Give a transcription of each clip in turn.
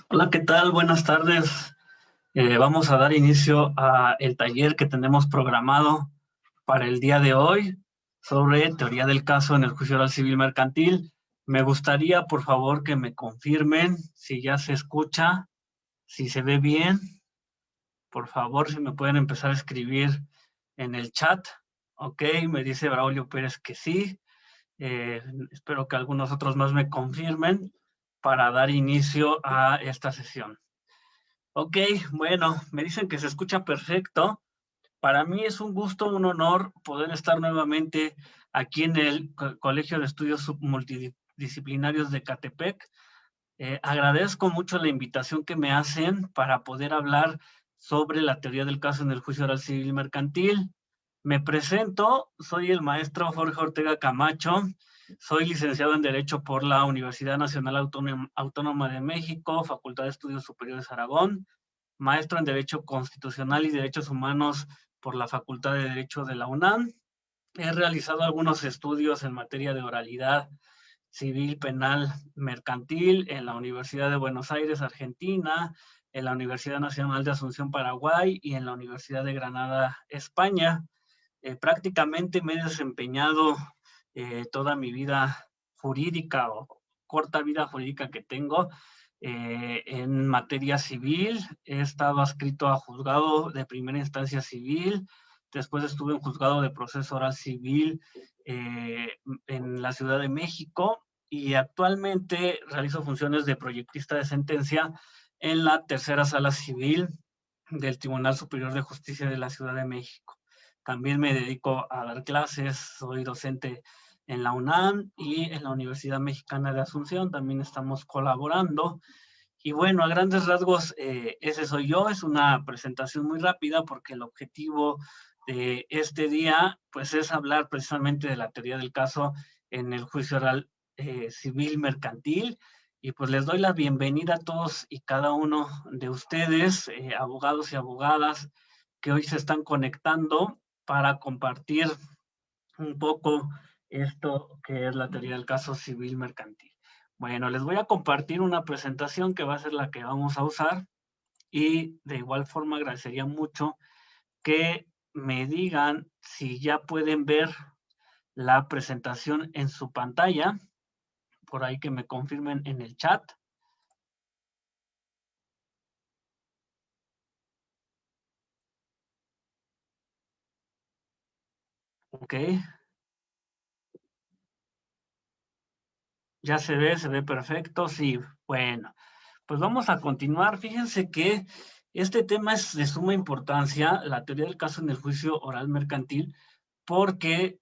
Hola, ¿qué tal? Buenas tardes. Vamos a dar inicio a el taller que tenemos programado para el día de hoy sobre teoría del caso en el juicio oral civil mercantil. Me gustaría, por favor, que me confirmen si ya se escucha, si se ve bien. Por favor, si me pueden empezar a escribir en el chat. Ok, me dice Braulio Pérez que sí. Espero que algunos otros más me confirmen para dar inicio a esta sesión. Ok, bueno, me dicen que se escucha perfecto. Para mí es un gusto, un honor poder estar nuevamente aquí en el Colegio de Estudios Multidisciplinarios de Catepec. Agradezco mucho la invitación que me hacen para poder hablar sobre la teoría del caso en el juicio oral civil mercantil. Me presento, soy el maestro Jorge Ortega Camacho, soy licenciado en Derecho por la Universidad Nacional Autónoma de México, Facultad de Estudios Superiores Aragón, maestro en Derecho Constitucional y Derechos Humanos por la Facultad de Derecho de la UNAM. He realizado algunos estudios en materia de oralidad civil, penal, mercantil en la Universidad de Buenos Aires, Argentina, en la Universidad Nacional de Asunción, Paraguay y en la Universidad de Granada, España. Prácticamente me he desempeñado toda mi vida jurídica o corta vida jurídica que tengo en materia civil. He estado adscrito a juzgado de primera instancia civil, después estuve en juzgado de proceso oral civil en la Ciudad de México y actualmente realizo funciones de proyectista de sentencia en la tercera sala civil del Tribunal Superior de Justicia de la Ciudad de México. También me dedico a dar clases, soy docente en la UNAM y en la Universidad Mexicana de Asunción, también estamos colaborando. Y bueno, a grandes rasgos, ese soy yo. Es una presentación muy rápida porque el objetivo de este día, pues, es hablar precisamente de la teoría del caso en el juicio oral civil mercantil. Y pues les doy la bienvenida a todos y cada uno de ustedes, abogados y abogadas, que hoy se están conectando para compartir un poco esto que es la teoría del caso civil mercantil. Bueno, les voy a compartir una presentación que va a ser la que vamos a usar y de igual forma agradecería mucho que me digan si ya pueden ver la presentación en su pantalla, por ahí que me confirmen en el chat. Ok, ya se ve perfecto, sí, bueno. Pues vamos a continuar. Fíjense que este tema es de suma importancia, la teoría del caso en el juicio oral mercantil, porque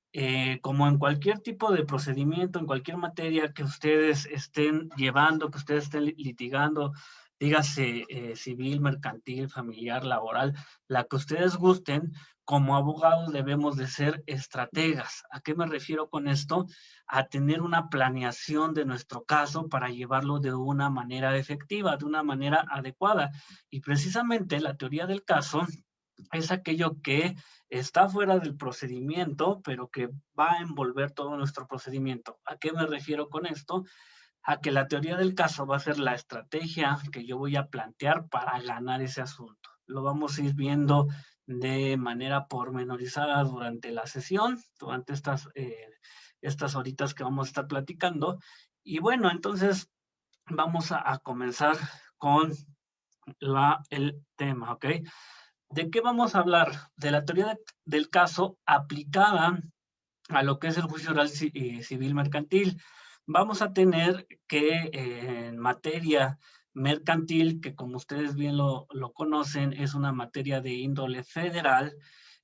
como en cualquier tipo de procedimiento, en cualquier materia que ustedes estén llevando, que ustedes estén litigando, dígase civil, mercantil, familiar, laboral, la que ustedes gusten, como abogados debemos de ser estrategas. ¿A qué me refiero con esto? A tener una planeación de nuestro caso para llevarlo de una manera efectiva, de una manera adecuada. Y precisamente la teoría del caso es aquello que está fuera del procedimiento, pero que va a envolver todo nuestro procedimiento. ¿A qué me refiero con esto? A que la teoría del caso va a ser la estrategia que yo voy a plantear para ganar ese asunto. Lo vamos a ir viendo de manera pormenorizada durante la sesión, durante estas horitas que vamos a estar platicando. Y bueno, entonces vamos a comenzar con el tema, ¿ok? ¿De qué vamos a hablar? De la teoría del caso aplicada a lo que es el juicio oral civil mercantil. Vamos a tener que en materia mercantil, que como ustedes bien lo conocen, es una materia de índole federal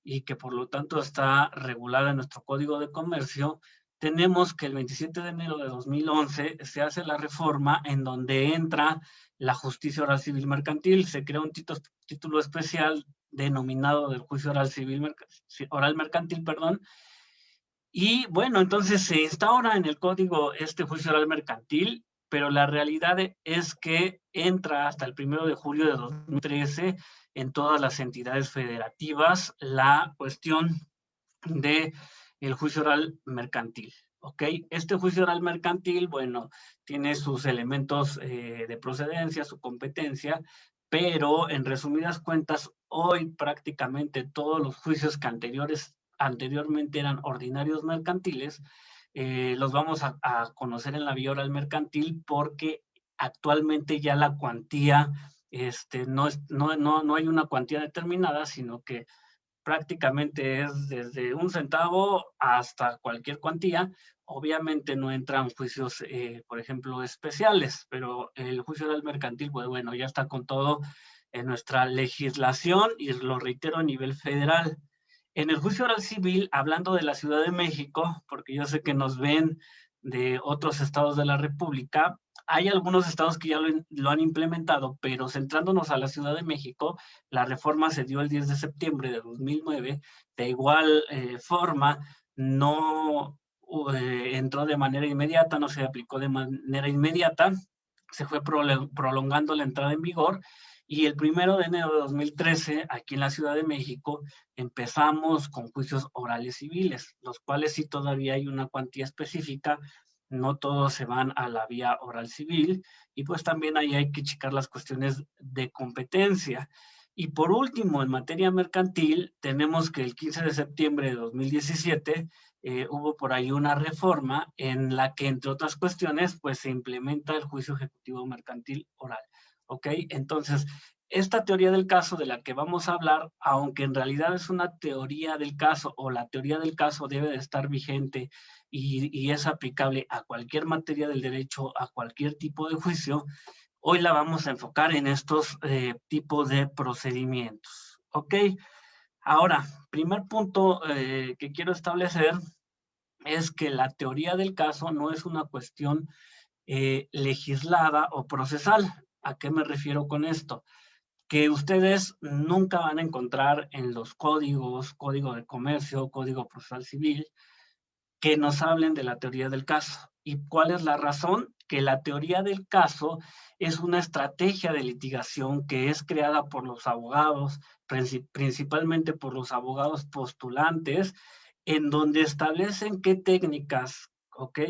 y que por lo tanto está regulada en nuestro Código de Comercio, tenemos que el 27 de enero de 2011 se hace la reforma en donde entra la justicia oral civil mercantil, se crea un título especial denominado del juicio oral civil oral mercantil, perdón, y bueno, entonces se instaura en el código este juicio oral mercantil, pero la realidad es que entra hasta el 1 de julio de 2013 en todas las entidades federativas la cuestión de el juicio oral mercantil. ¿ok? Este juicio oral mercantil, bueno, tiene sus elementos de procedencia, su competencia, pero en resumidas cuentas, hoy prácticamente todos los juicios que anteriormente eran ordinarios mercantiles, los vamos a conocer en la vía oral mercantil porque actualmente ya la cuantía, no hay una cuantía determinada, sino que prácticamente es desde 1 centavo hasta cualquier cuantía. Obviamente no entran juicios, por ejemplo, especiales, pero el juicio oral mercantil, pues bueno, ya está con todo en nuestra legislación y lo reitero a nivel federal. En el juicio oral civil, hablando de la Ciudad de México, porque yo sé que nos ven de otros estados de la República, hay algunos estados que ya lo han implementado, pero centrándonos a la Ciudad de México, la reforma se dio el 10 de septiembre de 2009. De igual forma, no entró de manera inmediata, no se aplicó de manera inmediata, se fue prolongando la entrada en vigor y el 1 de enero de 2013, aquí en la Ciudad de México, empezamos con juicios orales civiles, los cuales sí todavía hay una cuantía específica, no todos se van a la vía oral civil, y pues también ahí hay que checar las cuestiones de competencia. Y por último, en materia mercantil, tenemos que el 15 de septiembre de 2017 hubo por ahí una reforma en la que, entre otras cuestiones, pues se implementa el juicio ejecutivo mercantil oral. ¿Ok? Entonces, esta teoría del caso de la que vamos a hablar, aunque en realidad es una teoría del caso o la teoría del caso debe de estar vigente y es aplicable a cualquier materia del derecho, a cualquier tipo de juicio, hoy la vamos a enfocar en estos tipos de procedimientos. ¿Ok? Ahora, primer punto que quiero establecer es que la teoría del caso no es una cuestión legislada o procesal. ¿A qué me refiero con esto? Que ustedes nunca van a encontrar en los códigos, código de comercio, código procesal civil, que nos hablen de la teoría del caso. ¿Y cuál es la razón? Que la teoría del caso es una estrategia de litigación que es creada por los abogados, principalmente por los abogados postulantes, en donde establecen qué técnicas, ¿ok?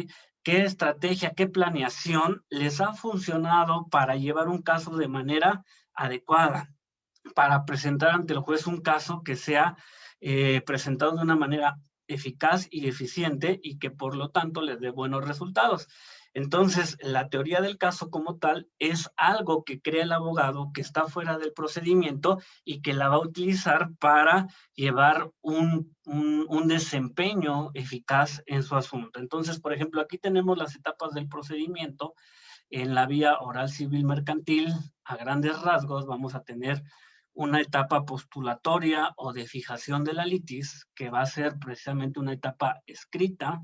Qué estrategia, qué planeación les ha funcionado para llevar un caso de manera adecuada, para presentar ante el juez un caso que sea presentado de una manera eficaz y eficiente y que por lo tanto les dé buenos resultados. Entonces, la teoría del caso como tal es algo que crea el abogado que está fuera del procedimiento y que la va a utilizar para llevar un desempeño eficaz en su asunto. Entonces, por ejemplo, aquí tenemos las etapas del procedimiento. En la vía oral civil mercantil, a grandes rasgos, vamos a tener una etapa postulatoria o de fijación de la litis, que va a ser precisamente una etapa escrita,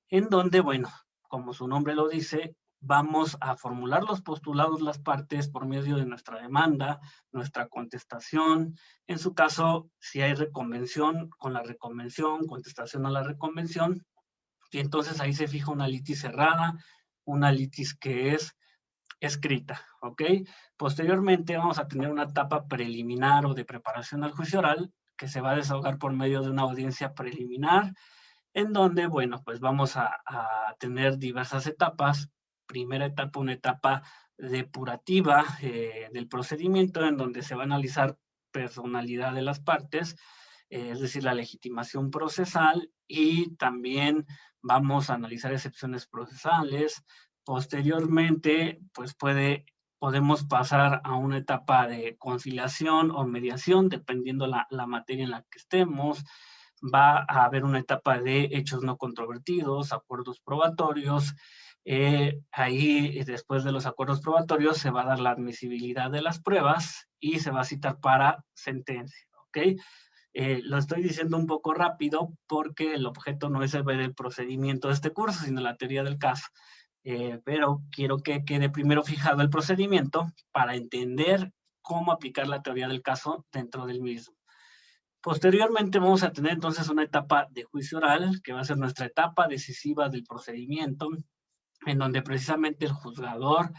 en donde, bueno, como su nombre lo dice, vamos a formular los postulados las partes por medio de nuestra demanda, nuestra contestación. En su caso, si hay reconvención, con la reconvención, contestación a la reconvención, y entonces ahí se fija una litis cerrada, una litis que es escrita, ¿ok? Posteriormente vamos a tener una etapa preliminar o de preparación al juicio oral que se va a desahogar por medio de una audiencia preliminar, en donde, bueno, pues vamos a tener diversas etapas. Primera etapa, una etapa depurativa del procedimiento, en donde se va a analizar personalidad de las partes, es decir, la legitimación procesal, y también vamos a analizar excepciones procesales. Posteriormente, pues podemos pasar a una etapa de conciliación o mediación, dependiendo la materia en la que estemos. Va a haber una etapa de hechos no controvertidos, acuerdos probatorios. Ahí, después de los acuerdos probatorios, se va a dar la admisibilidad de las pruebas y se va a citar para sentencia, ¿ok? Lo estoy diciendo un poco rápido porque el objeto no es el ver el procedimiento de este curso, sino la teoría del caso. Pero quiero que quede primero fijado el procedimiento para entender cómo aplicar la teoría del caso dentro del mismo. Posteriormente vamos a tener entonces una etapa de juicio oral, que va a ser nuestra etapa decisiva del procedimiento, en donde precisamente el juzgador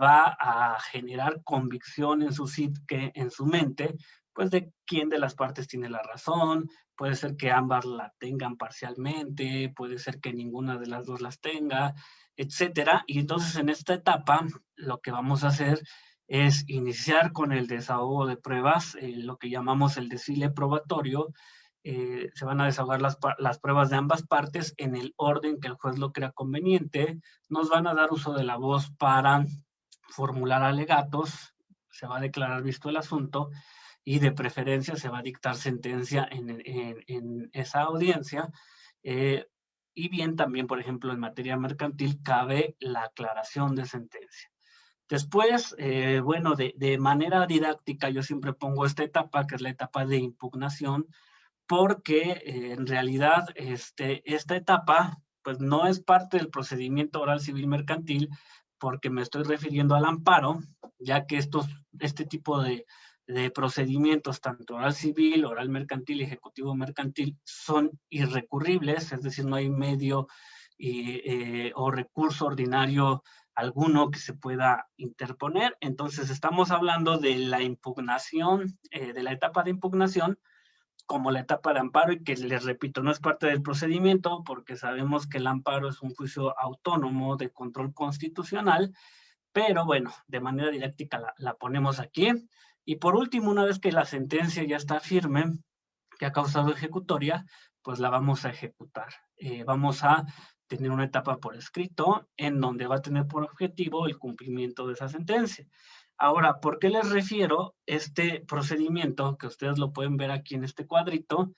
va a generar convicción en su psique, en su mente, pues de quién de las partes tiene la razón, puede ser que ambas la tengan parcialmente, puede ser que ninguna de las dos las tenga, etcétera. Y entonces en esta etapa lo que vamos a hacer es iniciar con el desahogo de pruebas, lo que llamamos el desfile probatorio. Se van a desahogar las pruebas de ambas partes en el orden que el juez lo crea conveniente. Nos van a dar uso de la voz para formular alegatos, se va a declarar visto el asunto y de preferencia se va a dictar sentencia en esa audiencia. Y bien, también, por ejemplo, en materia mercantil cabe la aclaración de sentencia. Después, bueno, de manera didáctica yo siempre pongo esta etapa, que es la etapa de impugnación, porque en realidad esta etapa pues no es parte del procedimiento oral civil mercantil, porque me estoy refiriendo al amparo, ya que este tipo de procedimientos, tanto oral civil, oral mercantil y ejecutivo mercantil, son irrecurribles, es decir, no hay medio o recurso ordinario alguno que se pueda interponer. Entonces estamos hablando de la impugnación, de la etapa de impugnación, como la etapa de amparo, y que les repito, no es parte del procedimiento porque sabemos que el amparo es un juicio autónomo de control constitucional, pero bueno, de manera didáctica la ponemos aquí. Y por último, una vez que la sentencia ya está firme, que ha causado ejecutoria, pues la vamos a ejecutar. Vamos a tener una etapa por escrito en donde va a tener por objetivo el cumplimiento de esa sentencia. Ahora, ¿por qué les refiero este procedimiento? Que ustedes lo pueden ver aquí en este cuadrito,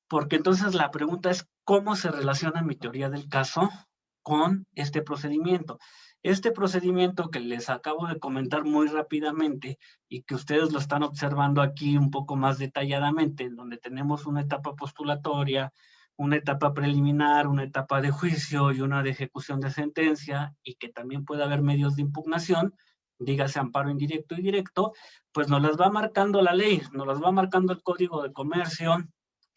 porque entonces la pregunta es, ¿cómo se relaciona mi teoría del caso con este procedimiento? Este procedimiento que les acabo de comentar muy rápidamente y que ustedes lo están observando aquí un poco más detalladamente, en donde tenemos una etapa postulatoria, una etapa preliminar, una etapa de juicio y una de ejecución de sentencia, y que también puede haber medios de impugnación, dígase amparo indirecto y directo, pues nos las va marcando la ley, nos las va marcando el Código de Comercio,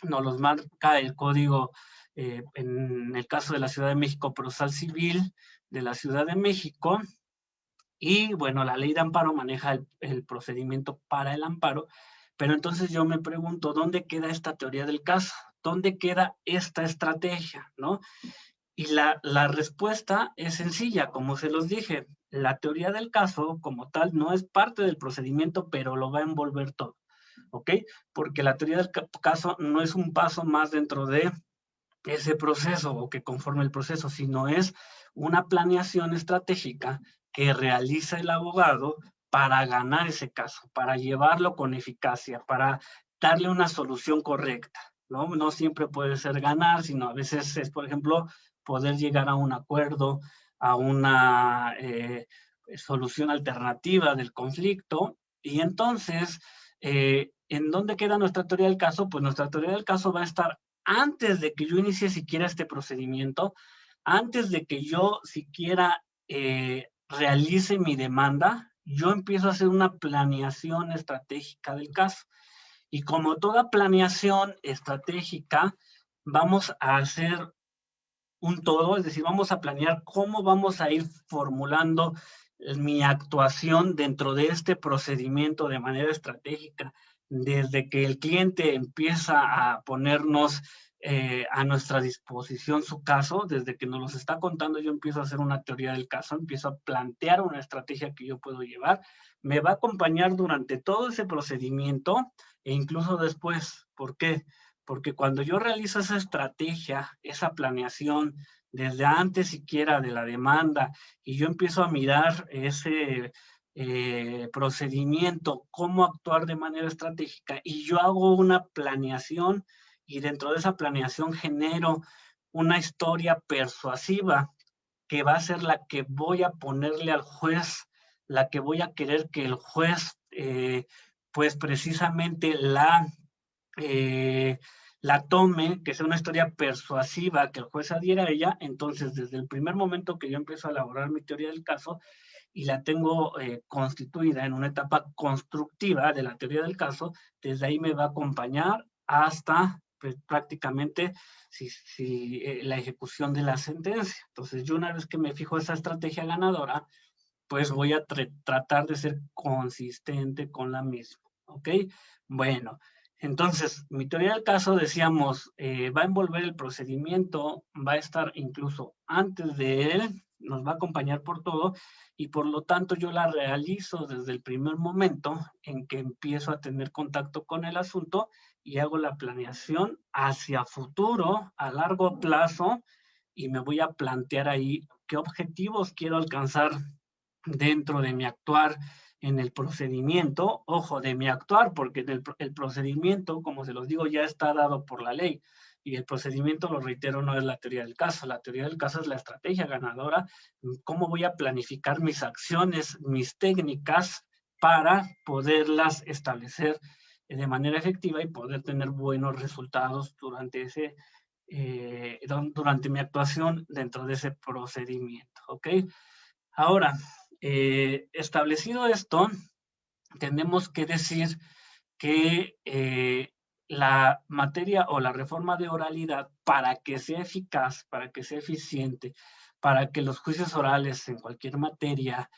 nos los marca el Código, en el caso de la Ciudad de México, procesal civil de la Ciudad de México, y bueno, la ley de amparo maneja el procedimiento para el amparo, pero entonces yo me pregunto, ¿dónde queda esta teoría del caso? ¿Dónde queda esta estrategia? ¿No? Y la respuesta es sencilla, como se los dije, la teoría del caso como tal no es parte del procedimiento, pero lo va a envolver todo, ¿ok? Porque la teoría del caso no es un paso más dentro de ese proceso o que conforme el proceso, sino es una planeación estratégica que realiza el abogado para ganar ese caso, para llevarlo con eficacia, para darle una solución correcta, ¿no? No siempre puede ser ganar, sino a veces es, por ejemplo, poder llegar a un acuerdo, a una solución alternativa del conflicto. Y entonces, ¿en dónde queda nuestra teoría del caso? Pues nuestra teoría del caso va a estar antes de que yo inicie siquiera este procedimiento, antes de que yo siquiera realice mi demanda, yo empiezo a hacer una planeación estratégica del caso. Y como toda planeación estratégica, vamos a hacer un todo, es decir, vamos a planear cómo vamos a ir formulando mi actuación dentro de este procedimiento de manera estratégica, desde que el cliente empieza a ponernos a nuestra disposición su caso, desde que nos los está contando, yo empiezo a hacer una teoría del caso, empiezo a plantear una estrategia que yo puedo llevar, me va a acompañar durante todo ese procedimiento e incluso después. ¿Por qué? Porque cuando yo realizo esa estrategia, esa planeación, desde antes siquiera de la demanda, y yo empiezo a mirar ese procedimiento, cómo actuar de manera estratégica, y yo hago una planeación, y dentro de esa planeación genero una historia persuasiva que va a ser la que voy a ponerle al juez, la que voy a querer que el juez, pues precisamente la tome, que sea una historia persuasiva, que el juez adhiera a ella. Entonces, desde el primer momento que yo empiezo a elaborar mi teoría del caso y la tengo constituida en una etapa constructiva de la teoría del caso, desde ahí me va a acompañar hasta pues, prácticamente la ejecución de la sentencia. Entonces, yo una vez que me fijo esa estrategia ganadora, pues voy a tratar de ser consistente con la misma. ¿ok? Bueno, entonces, mi teoría del caso, decíamos, va a envolver el procedimiento, va a estar incluso antes de él, nos va a acompañar por todo, y por lo tanto yo la realizo desde el primer momento en que empiezo a tener contacto con el asunto y hago la planeación hacia futuro, a largo plazo, y me voy a plantear ahí qué objetivos quiero alcanzar dentro de mi actuar en el procedimiento, ojo, de mi actuar, porque el procedimiento, como se los digo, ya está dado por la ley. Y el procedimiento, lo reitero, no es la teoría del caso. La teoría del caso es la estrategia ganadora, cómo voy a planificar mis acciones, mis técnicas para poderlas establecer de manera efectiva y poder tener buenos resultados durante mi actuación dentro de ese procedimiento, ¿ok? Ahora, establecido esto, tenemos que decir que la materia o la reforma de oralidad, para que sea eficaz, para que sea eficiente, para que los juicios orales en cualquier materia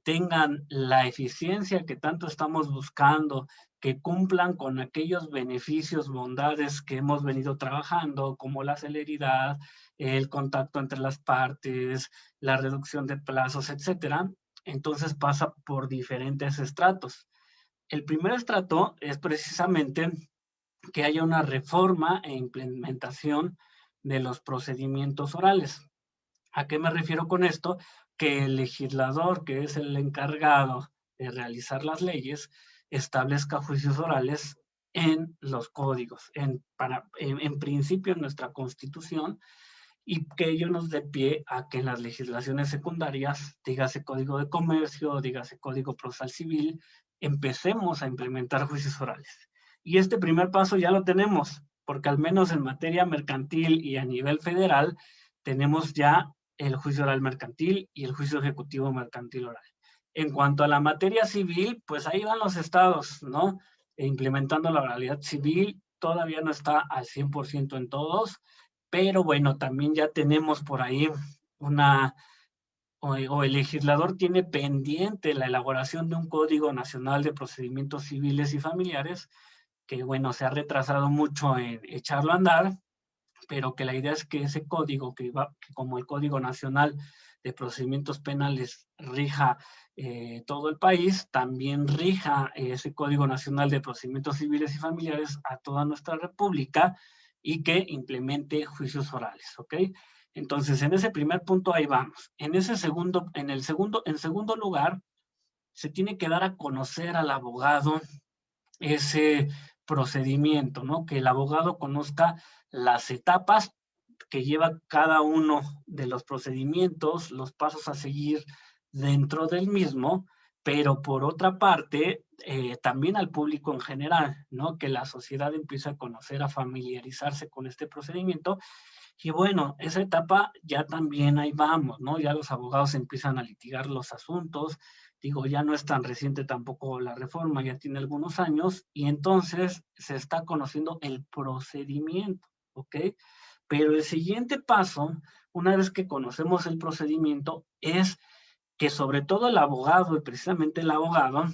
tengan la eficiencia que tanto estamos buscando, que cumplan con aquellos beneficios, bondades que hemos venido trabajando, como la celeridad, el contacto entre las partes, la reducción de plazos, etcétera. Entonces pasa por diferentes estratos. El primer estrato es precisamente que haya una reforma e implementación de los procedimientos orales. ¿A qué me refiero con esto? Que el legislador, que es el encargado de realizar las leyes, establezca juicios orales en los códigos, en principio en nuestra Constitución, y que ello nos dé pie a que en las legislaciones secundarias, dígase Código de Comercio, dígase Código Procesal Civil, empecemos a implementar juicios orales. Y este primer paso ya lo tenemos, porque al menos en materia mercantil y a nivel federal tenemos ya el juicio oral mercantil y el juicio ejecutivo mercantil oral. En cuanto a la materia civil, pues ahí van los estados, ¿no? Implementando la oralidad civil, todavía no está al 100% en todos, pero bueno, también ya tenemos por ahí o el legislador tiene pendiente la elaboración de un Código Nacional de Procedimientos Civiles y Familiares, que bueno, se ha retrasado mucho en echarlo a andar, pero que la idea es que ese código, que como el Código Nacional de Procedimientos Penales rija todo el país, también rija ese Código Nacional de Procedimientos Civiles y Familiares a toda nuestra república y que implemente juicios orales, ¿ok? Entonces, en ese primer punto ahí vamos. En segundo lugar, se tiene que dar a conocer al abogado ese procedimiento, ¿no? Que el abogado conozca las etapas que lleva cada uno de los procedimientos, los pasos a seguir dentro del mismo, pero por otra parte, también al público en general, ¿no? Que la sociedad empiece a conocer, a familiarizarse con este procedimiento. Y bueno, esa etapa ya también ahí vamos, ¿no? Ya los abogados empiezan a litigar los asuntos. Digo, ya no es tan reciente tampoco la reforma, ya tiene algunos años, y entonces se está conociendo el procedimiento, ¿ok? Pero el siguiente paso, una vez que conocemos el procedimiento, es que sobre todo el abogado, y precisamente el abogado,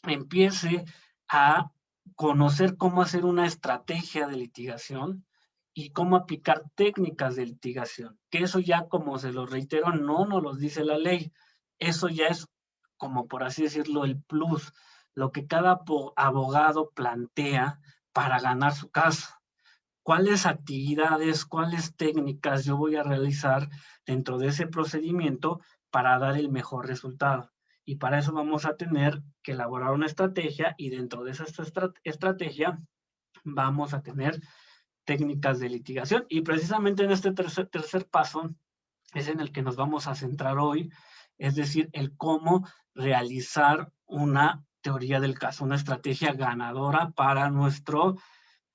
empiece a conocer cómo hacer una estrategia de litigación y cómo aplicar técnicas de litigación. Que eso ya, como se lo reitero, no nos lo dice la ley. Eso ya es, como por así decirlo, el plus, lo que cada abogado plantea para ganar su caso. ¿Cuáles actividades, cuáles técnicas yo voy a realizar dentro de ese procedimiento para dar el mejor resultado? Y para eso vamos a tener que elaborar una estrategia, y dentro de esa estrategia vamos a tener técnicas de litigación. Y precisamente en este tercer paso es en el que nos vamos a centrar hoy, es decir, el cómo realizar una teoría del caso, una estrategia ganadora para nuestro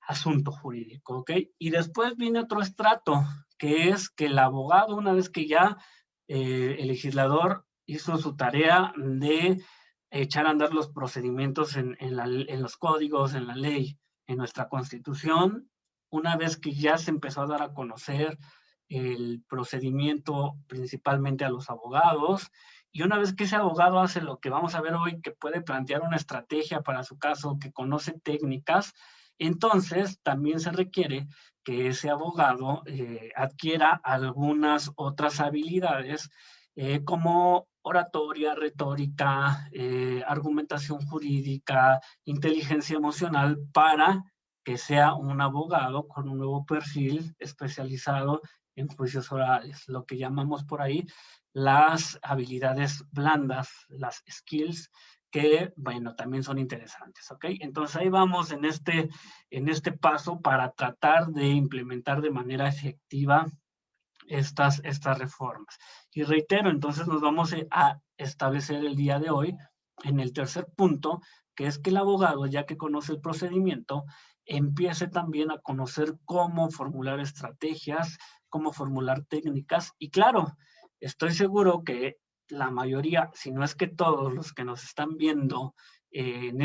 asunto jurídico, ¿ok? Y después viene otro estrato, que es que el abogado, una vez que ya el legislador hizo su tarea de echar a andar los procedimientos en los códigos, en la ley, en nuestra Constitución, una vez que ya se empezó a dar a conocer el procedimiento principalmente a los abogados Y una vez que ese abogado hace lo que vamos a ver hoy, que puede plantear una estrategia para su caso, que conoce técnicas, entonces también se requiere que ese abogado adquiera algunas otras habilidades como oratoria, retórica, argumentación jurídica, inteligencia emocional, para que sea un abogado con un nuevo perfil especializado en juicios orales, lo que llamamos por ahí las habilidades blandas, las skills, que, bueno, también son interesantes, ¿ok? Entonces ahí vamos en este paso para tratar de implementar de manera efectiva estas reformas. Y reitero, entonces nos vamos a establecer el día de hoy en el tercer punto, que es que el abogado, ya que conoce el procedimiento, empiece también a conocer cómo formular estrategias, cómo formular técnicas, y claro, estoy seguro que la mayoría, si no es que todos los que nos están viendo en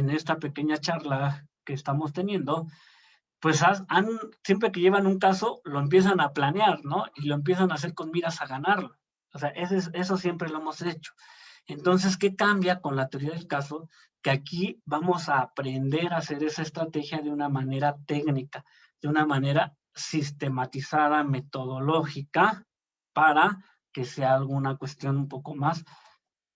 esta pequeña charla que estamos teniendo, pues siempre que llevan un caso, lo empiezan a planear, ¿no? Y lo empiezan a hacer con miras a ganarlo. O sea, eso siempre lo hemos hecho. Entonces, ¿qué cambia con la teoría del caso? Que aquí vamos a aprender a hacer esa estrategia de una manera técnica, de una manera sistematizada, metodológica, para que sea alguna cuestión un poco más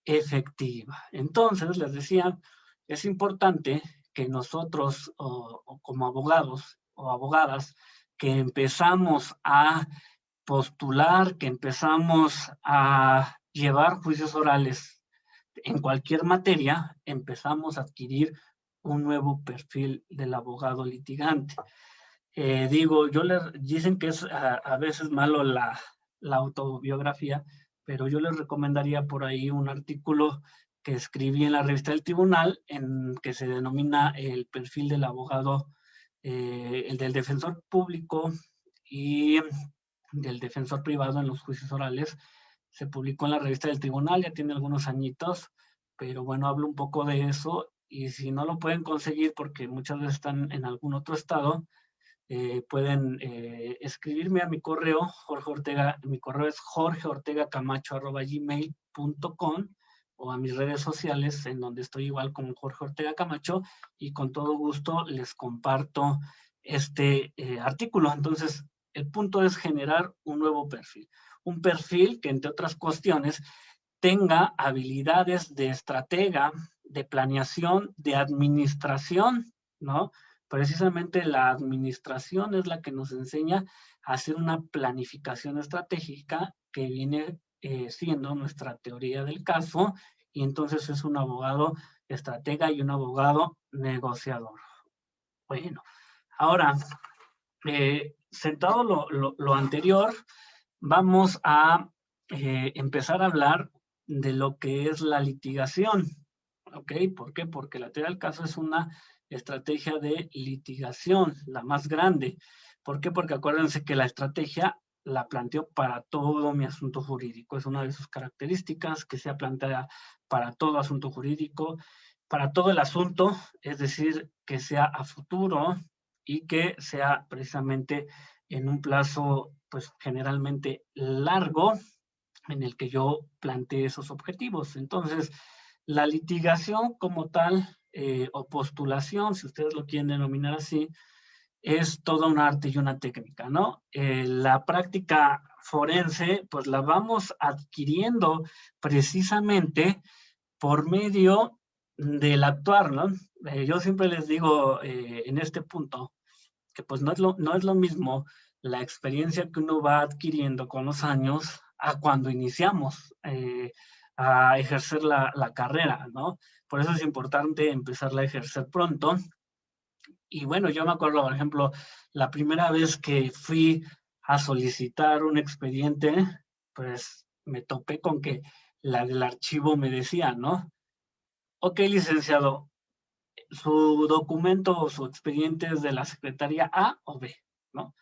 efectiva. Entonces, les decía, es importante que nosotros, o como abogados o abogadas, que empezamos a postular, que empezamos a llevar juicios orales en cualquier materia, empezamos a adquirir un nuevo perfil del abogado litigante. Dicen que es a veces malo la autobiografía, pero yo les recomendaría por ahí un artículo que escribí en la revista del Tribunal, en que se denomina el perfil del abogado, el del defensor público y del defensor privado en los juicios orales. Se publicó en la revista del Tribunal, ya tiene algunos añitos, pero bueno, hablo un poco de eso, y si no lo pueden conseguir porque muchas veces están en algún otro estado, pueden escribirme a mi correo, Jorge Ortega. Mi correo es jorgeortegacamacho@gmail.com, o a mis redes sociales, en donde estoy igual como Jorge Ortega Camacho, y con todo gusto les comparto este artículo. Entonces, el punto es generar un nuevo perfil. Un perfil que, entre otras cuestiones, tenga habilidades de estratega, de planeación, de administración, ¿no? Precisamente la administración es la que nos enseña a hacer una planificación estratégica, que viene siendo nuestra teoría del caso, y entonces es un abogado estratega y un abogado negociador. Bueno, ahora, sentado lo anterior, vamos a empezar a hablar de lo que es la litigación. ¿Ok? ¿Por qué? Porque la teoría del caso es una estrategia de litigación, la más grande. ¿Por qué? Porque acuérdense que la estrategia la planteo para todo mi asunto jurídico. Es una de sus características, que sea planteada para todo asunto jurídico, para todo el asunto, es decir, que sea a futuro y que sea precisamente en un plazo, pues generalmente largo, en el que yo planteé esos objetivos. Entonces, la litigación como tal, o postulación, si ustedes lo quieren denominar así, es todo un arte y una técnica, ¿no? La práctica forense, pues la vamos adquiriendo precisamente por medio del actuar, ¿no? Yo siempre les digo en este punto que pues no es lo mismo la experiencia que uno va adquiriendo con los años a cuando iniciamos a ejercer la carrera, ¿no? Por eso es importante empezarla a ejercer pronto. Y bueno, yo me acuerdo, por ejemplo, la primera vez que fui a solicitar un expediente, pues me topé con que la del archivo me decía, ¿no? Ok, licenciado, su documento o su expediente es de la secretaría A o B, ¿no?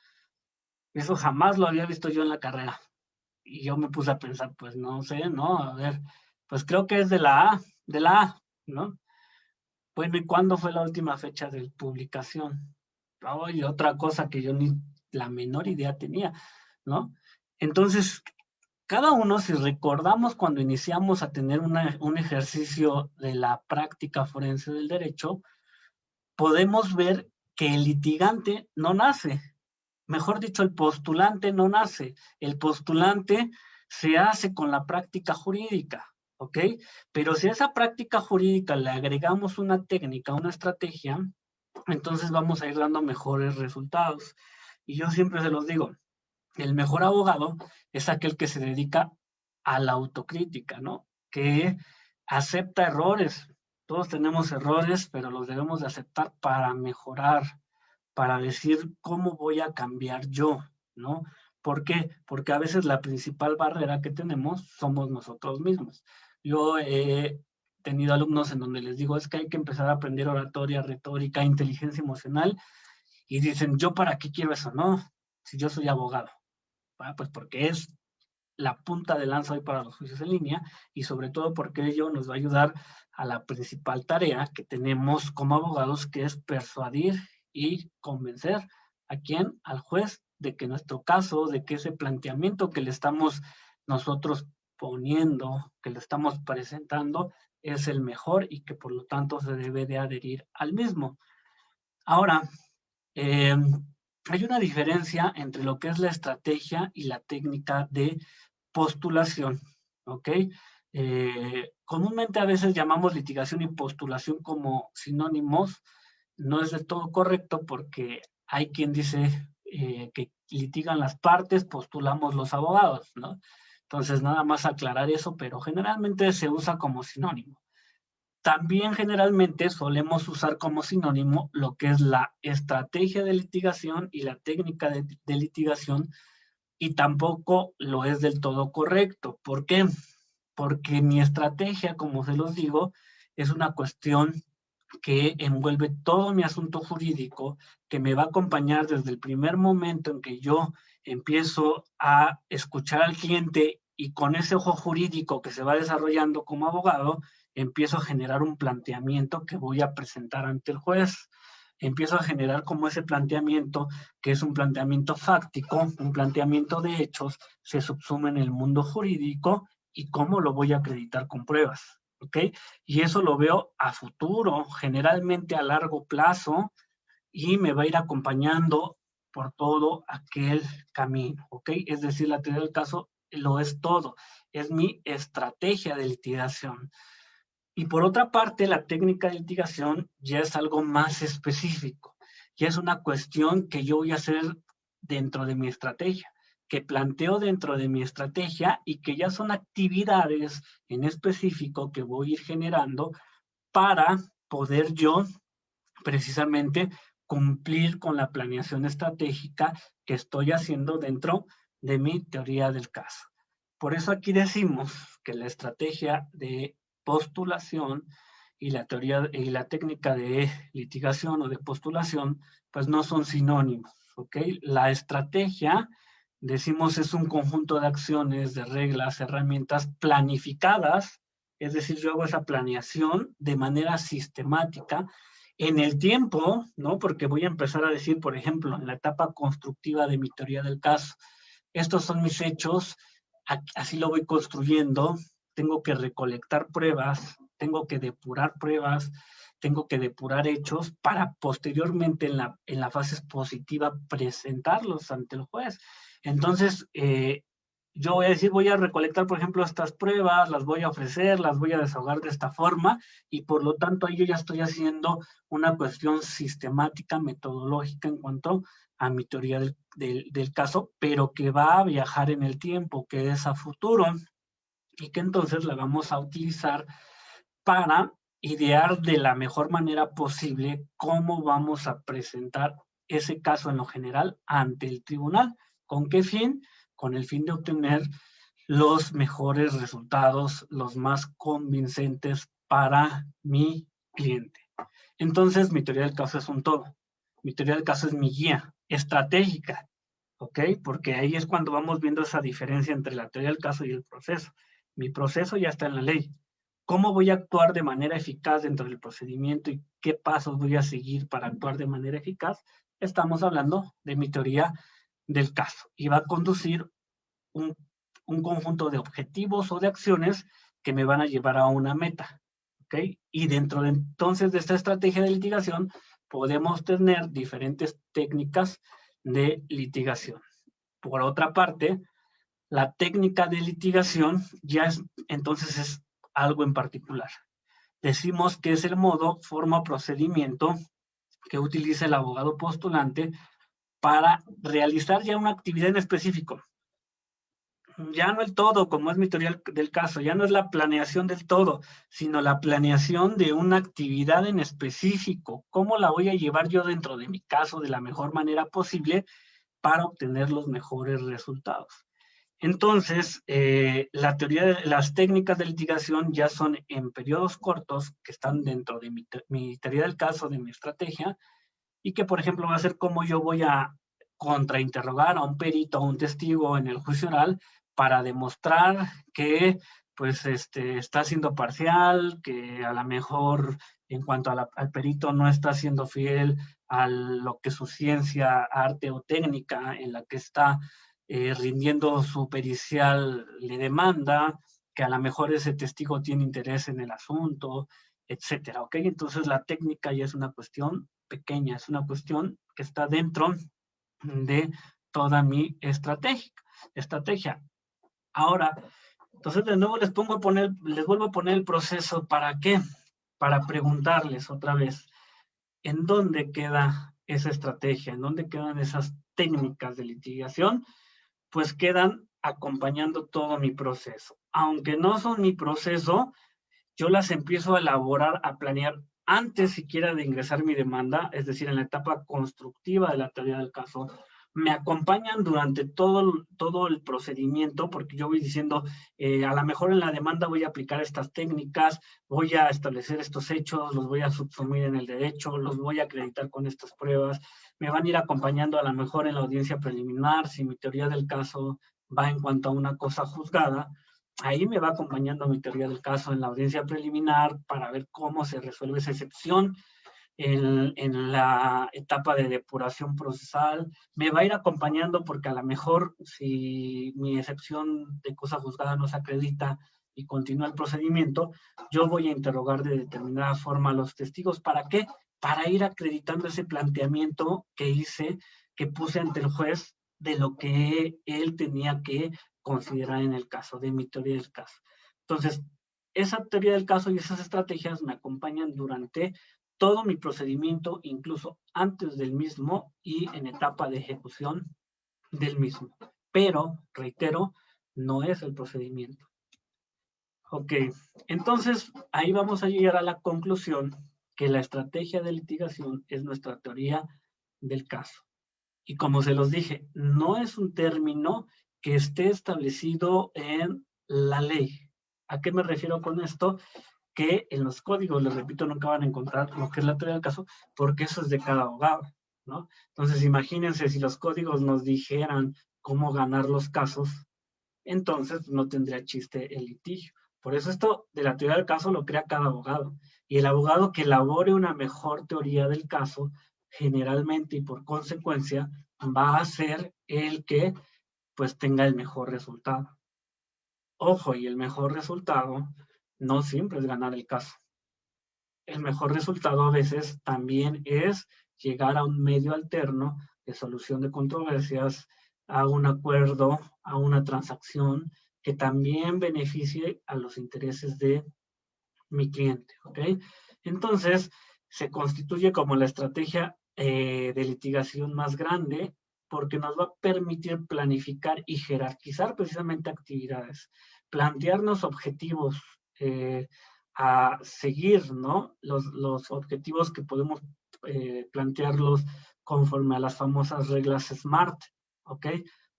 Eso jamás lo había visto yo en la carrera. Y yo me puse a pensar, pues no sé, ¿no? A ver, pues creo que es de la A, ¿no? Bueno, ¿y cuándo fue la última fecha de publicación? Oh, y otra cosa que yo ni la menor idea tenía, ¿no? Entonces, cada uno, si recordamos cuando iniciamos a tener un ejercicio de la práctica forense del derecho, podemos ver que el litigante no nace. Mejor dicho, el postulante no nace. El postulante se hace con la práctica jurídica, ¿ok? Pero si a esa práctica jurídica le agregamos una técnica, una estrategia, entonces vamos a ir dando mejores resultados. Y yo siempre se los digo, el mejor abogado es aquel que se dedica a la autocrítica, ¿no? Que acepta errores. Todos tenemos errores, pero los debemos de aceptar para mejorar, para decir cómo voy a cambiar yo, ¿no? ¿Por qué? Porque a veces la principal barrera que tenemos somos nosotros mismos. Yo he tenido alumnos en donde les digo, es que hay que empezar a aprender oratoria, retórica, inteligencia emocional, y dicen, ¿yo para qué quiero eso? No, si yo soy abogado. Pues porque es la punta de lanza hoy para los juicios en línea y sobre todo porque ello nos va a ayudar a la principal tarea que tenemos como abogados, que es persuadir y convencer a quién, al juez, de que nuestro caso, de que ese planteamiento que le estamos nosotros poniendo, que le estamos presentando, es el mejor y que por lo tanto se debe de adherir al mismo. Ahora, hay una diferencia entre lo que es la estrategia y la técnica de postulación, ¿ok? Comúnmente a veces llamamos litigación y postulación como sinónimos. No es del todo correcto porque hay quien dice que litigan las partes, postulamos los abogados, ¿no? Entonces, nada más aclarar eso, pero generalmente se usa como sinónimo. También generalmente solemos usar como sinónimo lo que es la estrategia de litigación y la técnica de litigación, y tampoco lo es del todo correcto. ¿Por qué? Porque mi estrategia, como se los digo, es una cuestión que envuelve todo mi asunto jurídico, que me va a acompañar desde el primer momento en que yo empiezo a escuchar al cliente y con ese ojo jurídico que se va desarrollando como abogado, empiezo a generar un planteamiento que voy a presentar ante el juez. Empiezo a generar como ese planteamiento, que es un planteamiento fáctico, un planteamiento de hechos, se subsume en el mundo jurídico y cómo lo voy a acreditar con pruebas, ¿ok? Y eso lo veo a futuro, generalmente a largo plazo, y me va a ir acompañando por todo aquel camino, ¿ok? Es decir, la teoría del caso lo es todo, es mi estrategia de litigación. Y por otra parte, la técnica de litigación ya es algo más específico, ya es una cuestión que yo voy a hacer dentro de mi estrategia, que planteo dentro de mi estrategia y que ya son actividades en específico que voy a ir generando para poder yo precisamente cumplir con la planeación estratégica que estoy haciendo dentro de mi teoría del caso. Por eso aquí decimos que la estrategia de postulación y la teoría y la técnica de litigación o de postulación, pues no son sinónimos, ¿ok? La estrategia, decimos, es un conjunto de acciones, de reglas, herramientas planificadas, es decir, yo hago esa planeación de manera sistemática en el tiempo, ¿no? Porque voy a empezar a decir, por ejemplo, en la etapa constructiva de mi teoría del caso, estos son mis hechos, así lo voy construyendo, tengo que recolectar pruebas, tengo que depurar pruebas, tengo que depurar hechos para posteriormente en la fase expositiva presentarlos ante el juez. Entonces, yo voy a decir, voy a recolectar, por ejemplo, estas pruebas, las voy a ofrecer, las voy a desahogar de esta forma, y por lo tanto ahí yo ya estoy haciendo una cuestión sistemática, metodológica en cuanto a mi teoría del caso, pero que va a viajar en el tiempo, que es a futuro, y que entonces la vamos a utilizar para idear de la mejor manera posible cómo vamos a presentar ese caso en lo general ante el tribunal. ¿Con qué fin? Con el fin de obtener los mejores resultados, los más convincentes para mi cliente. Entonces, mi teoría del caso es un todo. Mi teoría del caso es mi guía estratégica, ¿ok? Porque ahí es cuando vamos viendo esa diferencia entre la teoría del caso y el proceso. Mi proceso ya está en la ley. ¿Cómo voy a actuar de manera eficaz dentro del procedimiento y qué pasos voy a seguir para actuar de manera eficaz? Estamos hablando de mi teoría del caso y va a conducir un un conjunto de objetivos o de acciones que me van a llevar a una meta, ¿ok? Y dentro de entonces de esta estrategia de litigación podemos tener diferentes técnicas de litigación. Por otra parte, la técnica de litigación ya es, entonces es algo en particular. Decimos que es el modo, forma o procedimiento que utiliza el abogado postulante para realizar ya una actividad en específico. Ya no el todo, como es mi teoría del caso, ya no es la planeación del todo, sino la planeación de una actividad en específico. ¿Cómo la voy a llevar yo dentro de mi caso de la mejor manera posible para obtener los mejores resultados? Entonces, la teoría de las técnicas de litigación ya son en periodos cortos que están dentro de mi teoría del caso, de mi estrategia, y que, por ejemplo, va a ser cómo yo voy a contrainterrogar a un perito o un testigo en el juicio oral para demostrar que pues está siendo parcial, que a lo mejor en cuanto a al perito no está siendo fiel a lo que su ciencia, arte o técnica en la que está rindiendo su pericial le demanda, que a lo mejor ese testigo tiene interés en el asunto, etcétera, ¿ok? Entonces la técnica ya es una cuestión pequeña, es una cuestión que está dentro de toda mi estrategia. Ahora, entonces de nuevo les vuelvo a poner el proceso, ¿para qué? Para preguntarles otra vez, ¿en dónde queda esa estrategia? ¿En dónde quedan esas técnicas de litigación? Pues quedan acompañando todo mi proceso. Aunque no son mi proceso, yo las empiezo a elaborar, a planear antes siquiera de ingresar mi demanda, es decir, en la etapa constructiva de la teoría del caso. Me acompañan durante todo el procedimiento, porque yo voy diciendo, a lo mejor en la demanda voy a aplicar estas técnicas, voy a establecer estos hechos, los voy a subsumir en el derecho, los voy a acreditar con estas pruebas, me van a ir acompañando a lo mejor en la audiencia preliminar, si mi teoría del caso va en cuanto a una cosa juzgada, ahí me va acompañando mi teoría del caso en la audiencia preliminar para ver cómo se resuelve esa excepción en la etapa de depuración procesal. Me va a ir acompañando porque a lo mejor si mi excepción de cosa juzgada no se acredita y continúa el procedimiento, yo voy a interrogar de determinada forma a los testigos. ¿Para qué? Para ir acreditando ese planteamiento que hice, que puse ante el juez de lo que él tenía que considerar en el caso, de mi teoría del caso. Entonces, esa teoría del caso y esas estrategias me acompañan durante todo mi procedimiento, incluso antes del mismo y en etapa de ejecución del mismo. Pero, reitero, no es el procedimiento. Ok, entonces ahí vamos a llegar a la conclusión que la estrategia de litigación es nuestra teoría del caso. Y como se los dije, no es un término que esté establecido en la ley. ¿A qué me refiero con esto? Que en los códigos, les repito, nunca van a encontrar lo que es la teoría del caso, porque eso es de cada abogado, ¿no? Entonces, imagínense si los códigos nos dijeran cómo ganar los casos, entonces no tendría chiste el litigio. Por eso esto de la teoría del caso lo crea cada abogado. Y el abogado que elabore una mejor teoría del caso, generalmente y por consecuencia, va a ser el que pues tenga el mejor resultado. Ojo, y el mejor resultado no siempre es ganar el caso. El mejor resultado a veces también es llegar a un medio alterno de solución de controversias, a un acuerdo, a una transacción que también beneficie a los intereses de mi cliente, ¿ok? Entonces, se constituye como la estrategia de litigación más grande porque nos va a permitir planificar y jerarquizar precisamente actividades, plantearnos objetivos a seguir, ¿no? Los objetivos que podemos plantearlos conforme a las famosas reglas SMART, ¿ok?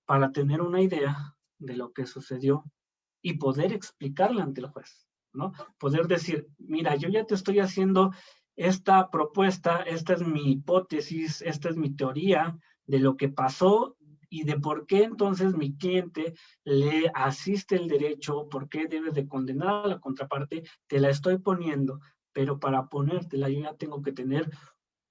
Para tener una idea de lo que sucedió y poder explicarle ante el juez, ¿no? Poder decir, mira, yo ya te estoy haciendo esta propuesta, esta es mi hipótesis, esta es mi teoría de lo que pasó y de por qué entonces mi cliente le asiste el derecho, por qué debes de condenar a la contraparte, te la estoy poniendo, pero para ponértela yo ya tengo que tener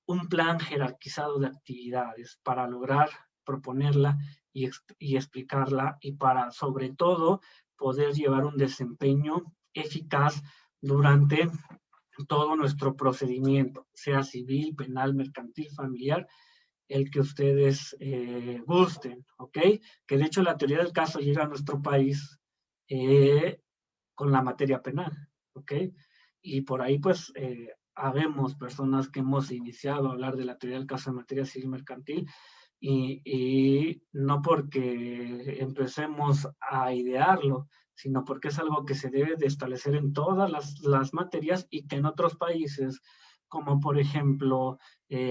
un plan jerarquizado de actividades para lograr proponerla y explicarla, y para, sobre todo, poder llevar un desempeño eficaz durante todo nuestro procedimiento, sea civil, penal, mercantil, familiar, el que ustedes gusten, ¿ok? Que de hecho la teoría del caso llega a nuestro país con la materia penal, ¿ok? Y por ahí pues habemos personas que hemos iniciado a hablar de la teoría del caso en materia civil mercantil y no porque empecemos a idearlo, sino porque es algo que se debe de establecer en todas las materias y que en otros países, como por ejemplo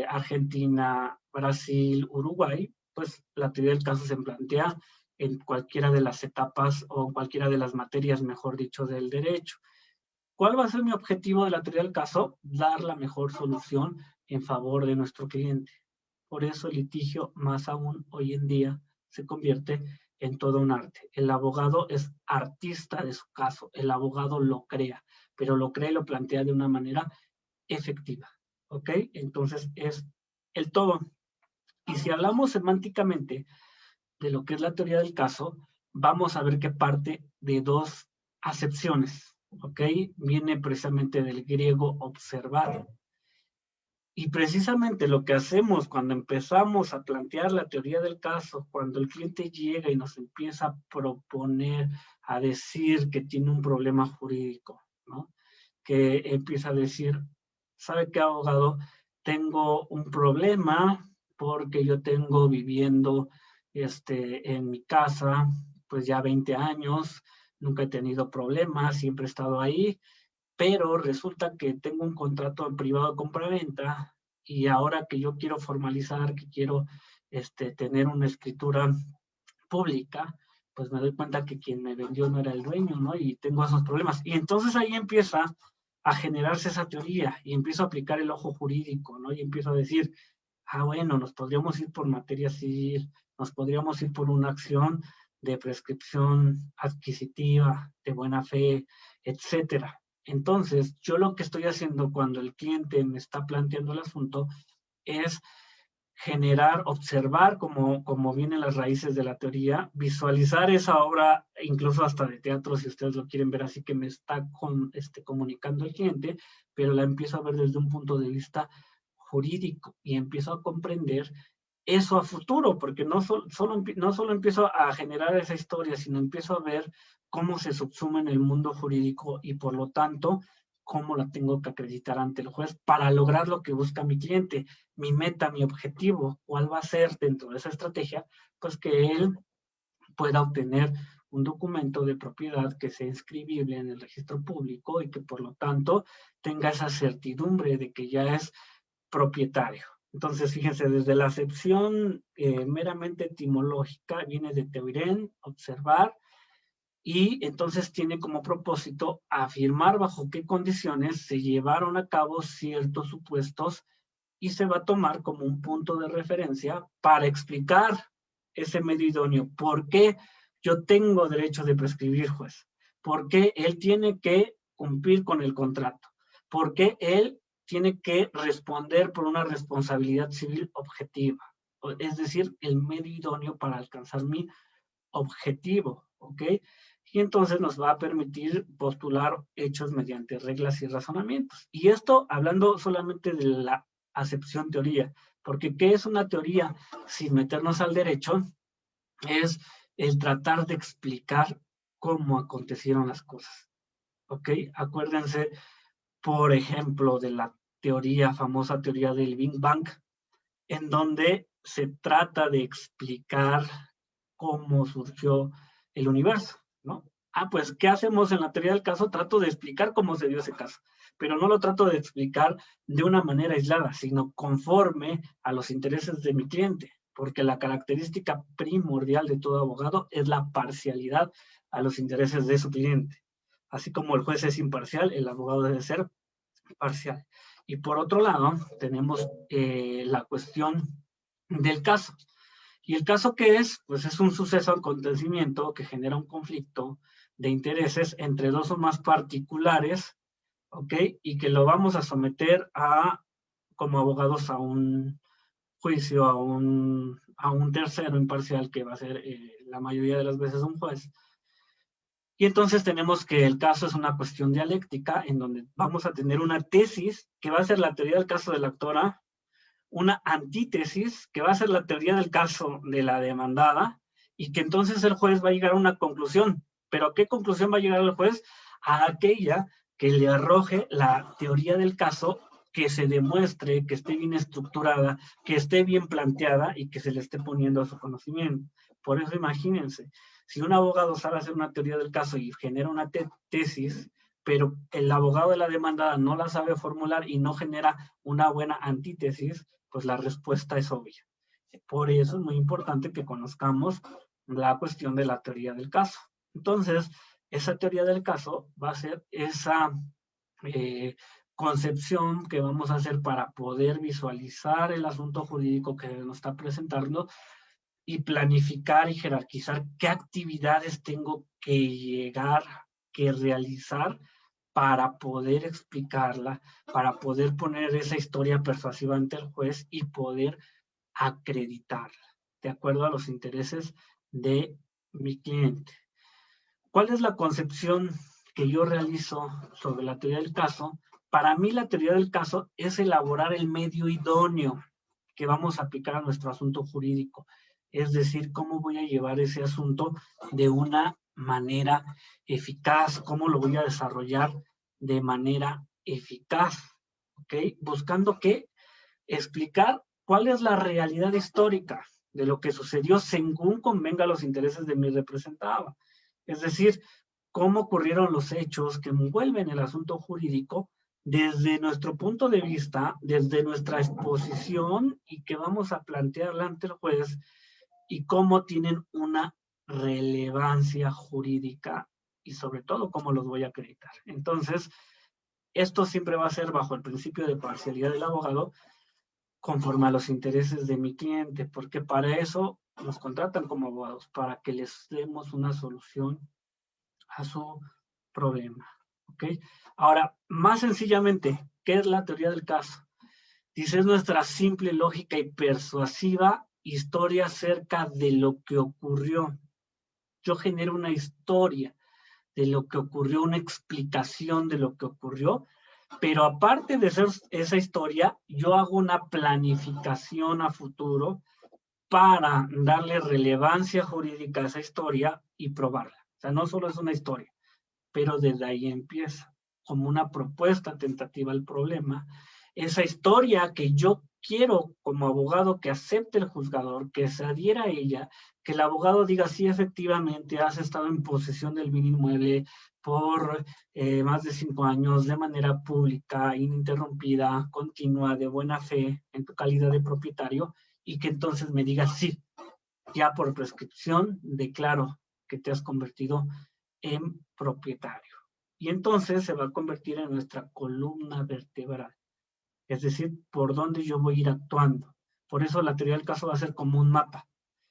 Argentina, Brasil, Uruguay, pues la teoría del caso se plantea en cualquiera de las etapas o en cualquiera de las materias, mejor dicho, del derecho. ¿Cuál va a ser mi objetivo de la teoría del caso? Dar la mejor solución en favor de nuestro cliente. Por eso el litigio, más aún hoy en día, se convierte en todo un arte. El abogado es artista de su caso, el abogado lo crea, pero lo crea y lo plantea de una manera efectiva, ¿ok? Entonces es el todo. Y si hablamos semánticamente de lo que es la teoría del caso, vamos a ver que parte de dos acepciones, ¿ok? Viene precisamente del griego observar. Y precisamente lo que hacemos cuando empezamos a plantear la teoría del caso, cuando el cliente llega y nos empieza a proponer, a decir que tiene un problema jurídico, ¿no? Que empieza a decir, ¿sabe qué, abogado? Tengo un problema porque yo tengo viviendo en mi casa pues ya 20 años, nunca he tenido problemas, siempre he estado ahí, pero resulta que tengo un contrato privado de compraventa y ahora que yo quiero formalizar, que quiero tener una escritura pública, pues me doy cuenta que quien me vendió no era el dueño, ¿no? Y tengo esos problemas. Y entonces ahí empieza a generarse esa teoría y empiezo a aplicar el ojo jurídico, ¿no? Y empiezo a decir, bueno, nos podríamos ir por materia civil, nos podríamos ir por una acción de prescripción adquisitiva, de buena fe, etcétera. Entonces, yo lo que estoy haciendo cuando el cliente me está planteando el asunto es generar, observar como vienen las raíces de la teoría, visualizar esa obra, incluso hasta de teatro, si ustedes lo quieren ver así, que me está comunicando el cliente, pero la empiezo a ver desde un punto de vista jurídico y empiezo a comprender eso a futuro, porque no solo empiezo a generar esa historia, sino empiezo a ver cómo se subsuma en el mundo jurídico y por lo tanto, cómo la tengo que acreditar ante el juez para lograr lo que busca mi cliente, mi meta, mi objetivo, cuál va a ser dentro de esa estrategia, pues que él pueda obtener un documento de propiedad que sea inscribible en el registro público y que por lo tanto tenga esa certidumbre de que ya es propietario. Entonces, fíjense, desde la acepción meramente etimológica, viene de teuren, observar, y entonces tiene como propósito afirmar bajo qué condiciones se llevaron a cabo ciertos supuestos y se va a tomar como un punto de referencia para explicar ese medio idóneo. ¿Por qué yo tengo derecho de prescribir, juez? ¿Por qué él tiene que cumplir con el contrato? ¿Por qué él tiene que responder por una responsabilidad civil objetiva? Es decir, el medio idóneo para alcanzar mi objetivo, ¿ok? Y entonces nos va a permitir postular hechos mediante reglas y razonamientos. Y esto hablando solamente de la acepción teoría, porque ¿qué es una teoría? Sin meternos al derecho, es el tratar de explicar cómo acontecieron las cosas, ¿ok? Acuérdense, por ejemplo, de la famosa teoría del Big Bang, en donde se trata de explicar cómo surgió el universo, ¿no? Pues, ¿qué hacemos en la teoría del caso? Trato de explicar cómo se dio ese caso, pero no lo trato de explicar de una manera aislada, sino conforme a los intereses de mi cliente, porque la característica primordial de todo abogado es la parcialidad a los intereses de su cliente. Así como el juez es imparcial, el abogado debe ser parcial. Y por otro lado, tenemos la cuestión del caso. ¿Y el caso qué es? Pues es un suceso, acontecimiento que genera un conflicto de intereses entre dos o más particulares, ¿ok? Y que lo vamos a someter como abogados a un juicio, a un tercero imparcial, que va a ser la mayoría de las veces un juez. Y entonces tenemos que el caso es una cuestión dialéctica, en donde vamos a tener una tesis, que va a ser la teoría del caso de la autora, una antítesis, que va a ser la teoría del caso de la demandada, y que entonces el juez va a llegar a una conclusión. ¿Pero a qué conclusión va a llegar el juez? A aquella que le arroje la teoría del caso, que se demuestre, que esté bien estructurada, que esté bien planteada y que se le esté poniendo a su conocimiento. Por eso imagínense, si un abogado sabe hacer una teoría del caso y genera una tesis, pero el abogado de la demandada no la sabe formular y no genera una buena antítesis, pues la respuesta es obvia. Por eso es muy importante que conozcamos la cuestión de la teoría del caso. Entonces, esa teoría del caso va a ser esa concepción que vamos a hacer para poder visualizar el asunto jurídico que nos está presentando y planificar y jerarquizar qué actividades tengo que llegar, que realizar para poder explicarla, para poder poner esa historia persuasiva ante el juez y poder acreditarla, de acuerdo a los intereses de mi cliente. ¿Cuál es la concepción que yo realizo sobre la teoría del caso? Para mí la teoría del caso es elaborar el medio idóneo que vamos a aplicar a nuestro asunto jurídico. Es decir, cómo voy a llevar ese asunto de una manera eficaz, cómo lo voy a desarrollar de manera eficaz, ¿ok? Buscando que explicar cuál es la realidad histórica de lo que sucedió según convenga a los intereses de mi representado. Es decir, cómo ocurrieron los hechos que envuelven el asunto jurídico desde nuestro punto de vista, desde nuestra exposición y que vamos a plantearla ante el juez y cómo tienen una relevancia jurídica y sobre todo cómo los voy a acreditar. Entonces, esto siempre va a ser bajo el principio de parcialidad del abogado, conforme a los intereses de mi cliente, porque para eso nos contratan como abogados, para que les demos una solución a su problema. ¿Ok? Ahora, más sencillamente, ¿qué es la teoría del caso? Dice, es nuestra simple, lógica y persuasiva historia acerca de lo que ocurrió. Yo genero una historia de lo que ocurrió, una explicación de lo que ocurrió, pero aparte de ser esa historia, yo hago una planificación a futuro para darle relevancia jurídica a esa historia y probarla. O sea, no solo es una historia, pero desde ahí empieza, como una propuesta tentativa al problema. Esa historia que yo quiero como abogado que acepte el juzgador, que se adhiera a ella, que el abogado diga, sí, efectivamente, has estado en posesión del bien inmueble por más de 5 años de manera pública, ininterrumpida, continua, de buena fe, en tu calidad de propietario, y que entonces me diga, sí, ya por prescripción declaro que te has convertido en propietario. Y entonces se va a convertir en nuestra columna vertebral. Es decir, por dónde yo voy a ir actuando. Por eso la teoría del caso va a ser como un mapa,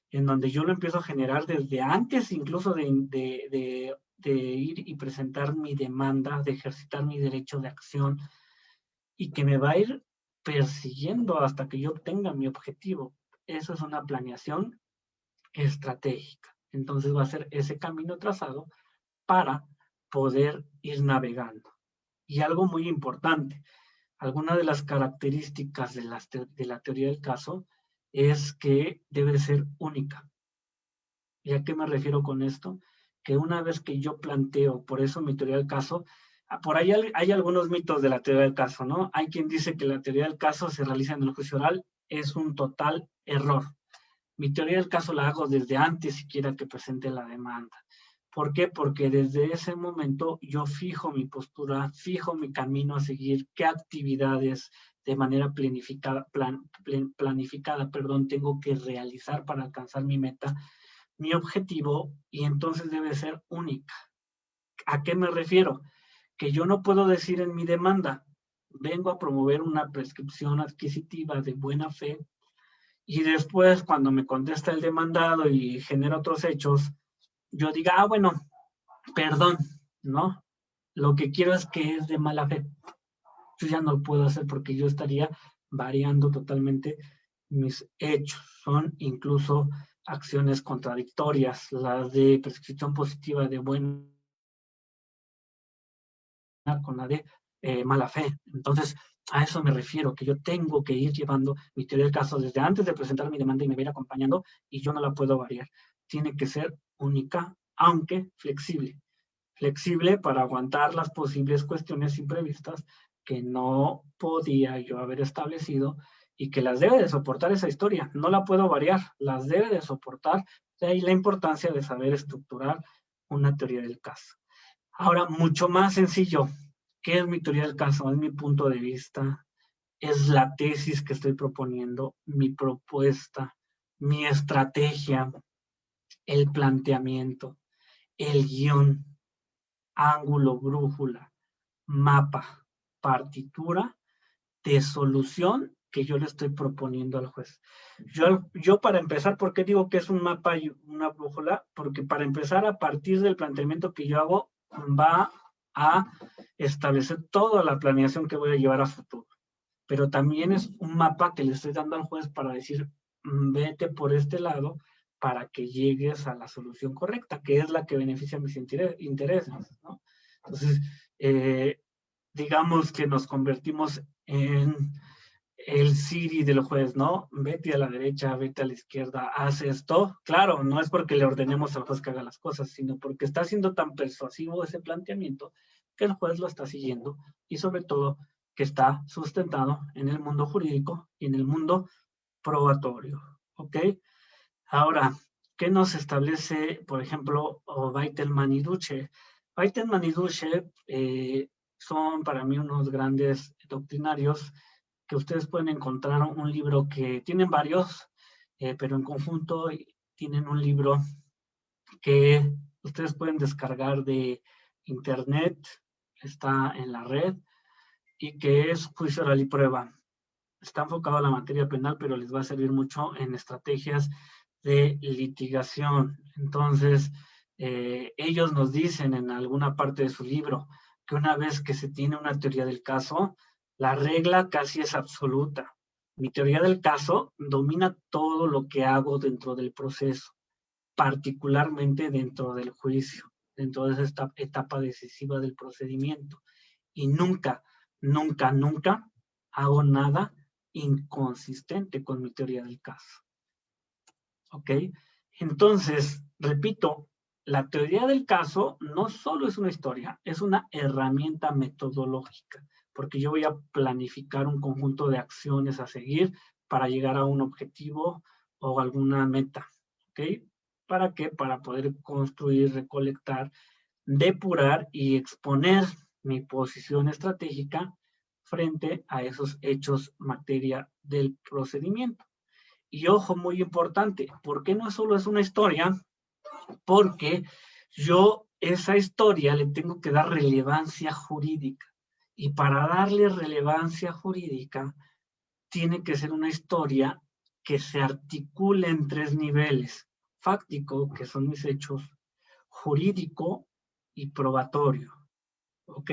en donde yo lo empiezo a generar desde antes incluso de ir y presentar mi demanda, de ejercitar mi derecho de acción, y que me va a ir persiguiendo hasta que yo obtenga mi objetivo. Eso es una planeación estratégica. Entonces va a ser ese camino trazado para poder ir navegando. Y algo muy importante, alguna de las características de la teoría del caso es que debe ser única. ¿Y a qué me refiero con esto? Que una vez que yo planteo, por eso mi teoría del caso, por ahí hay algunos mitos de la teoría del caso, ¿no? Hay quien dice que la teoría del caso se realiza en el juicio oral, es un total error. Mi teoría del caso la hago desde antes siquiera que presente la demanda. ¿Por qué? Porque desde ese momento yo fijo mi postura, fijo mi camino a seguir, qué actividades de manera planificada, tengo que realizar para alcanzar mi meta, mi objetivo, y entonces debe ser única. ¿A qué me refiero? Que yo no puedo decir en mi demanda, vengo a promover una prescripción adquisitiva de buena fe, y después cuando me contesta el demandado y genera otros hechos, yo diga, bueno, perdón, ¿no? Lo que quiero es que es de mala fe. Yo ya no lo puedo hacer porque yo estaría variando totalmente mis hechos, son incluso acciones contradictorias, las de prescripción positiva de buena con la de mala fe. Entonces, a eso me refiero, que yo tengo que ir llevando mi teoría del caso desde antes de presentar mi demanda y me va a ir acompañando, y yo no la puedo variar. Tiene que ser única, aunque flexible. Flexible para aguantar las posibles cuestiones imprevistas que no podía yo haber establecido y que las debe de soportar esa historia. No la puedo variar, las debe de soportar. De ahí la importancia de saber estructurar una teoría del caso. Ahora, mucho más sencillo. ¿Qué es mi teoría del caso? Es mi punto de vista, es la tesis que estoy proponiendo, mi propuesta, mi estrategia, el planteamiento, el guión, ángulo, brújula, mapa, partitura de solución que yo le estoy proponiendo al juez. Yo para empezar, ¿por qué digo que es un mapa y una brújula? Porque para empezar, a partir del planteamiento que yo hago, va a establecer toda la planeación que voy a llevar a futuro. Pero también es un mapa que le estoy dando al juez para decir, vete por este lado para que llegues a la solución correcta, que es la que beneficia a mis intereses, ¿no? Entonces, digamos que nos convertimos en el Siri del juez, ¿no? Vete a la derecha, vete a la izquierda, haz esto. Claro, no es porque le ordenemos al juez que haga las cosas, sino porque está siendo tan persuasivo ese planteamiento que el juez lo está siguiendo y sobre todo que está sustentado en el mundo jurídico y en el mundo probatorio, ¿ok? Ahora, ¿qué nos establece, por ejemplo, Weitelman y Duce? Weitelman y Duce son para mí unos grandes doctrinarios que ustedes pueden encontrar un libro que tienen varios, pero en conjunto tienen un libro que ustedes pueden descargar de internet, está en la red, y que es Juicio Oral y Prueba. Está enfocado a la materia penal, pero les va a servir mucho en estrategias de litigación. Entonces, ellos nos dicen en alguna parte de su libro que una vez que se tiene una teoría del caso, la regla casi es absoluta. Mi teoría del caso domina todo lo que hago dentro del proceso, particularmente dentro del juicio, dentro de esta etapa decisiva del procedimiento. Y nunca, nunca, nunca hago nada inconsistente con mi teoría del caso. ¿Ok? Entonces, repito, la teoría del caso no solo es una historia, es una herramienta metodológica, porque yo voy a planificar un conjunto de acciones a seguir para llegar a un objetivo o alguna meta. ¿Ok? ¿Para qué? Para poder construir, recolectar, depurar y exponer mi posición estratégica frente a esos hechos materia del procedimiento. Y ojo, muy importante, ¿por qué no solo es una historia? Porque yo esa historia le tengo que dar relevancia jurídica. Y para darle relevancia jurídica, tiene que ser una historia que se articule en tres niveles: fáctico, que son mis hechos, jurídico y probatorio. ¿Ok?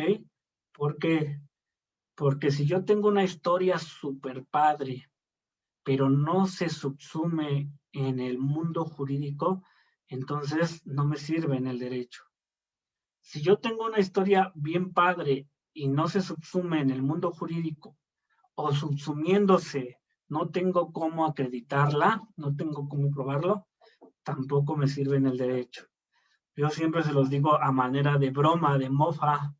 ¿Por qué? Porque si yo tengo una historia súper padre, pero no se subsume en el mundo jurídico, entonces no me sirve en el derecho. Si yo tengo una historia bien padre y no se subsume en el mundo jurídico, o subsumiéndose no tengo cómo acreditarla, no tengo cómo probarlo, tampoco me sirve en el derecho. Yo siempre se los digo a manera de broma, de mofa.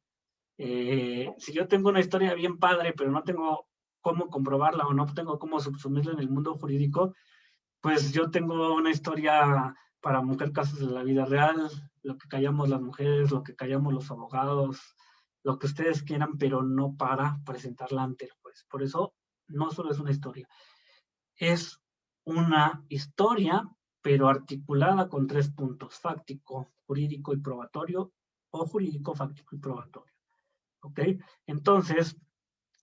Si yo tengo una historia bien padre, pero no tengo cómo comprobarla o no tengo cómo subsumirla en el mundo jurídico, pues yo tengo una historia para mujer casos de la vida real, lo que callamos las mujeres, lo que callamos los abogados, lo que ustedes quieran, pero no para presentarla ante el juez. Por eso no solo es una historia, es una historia, pero articulada con tres puntos: fáctico, jurídico y probatorio, o jurídico, fáctico y probatorio. ¿Ok? Entonces,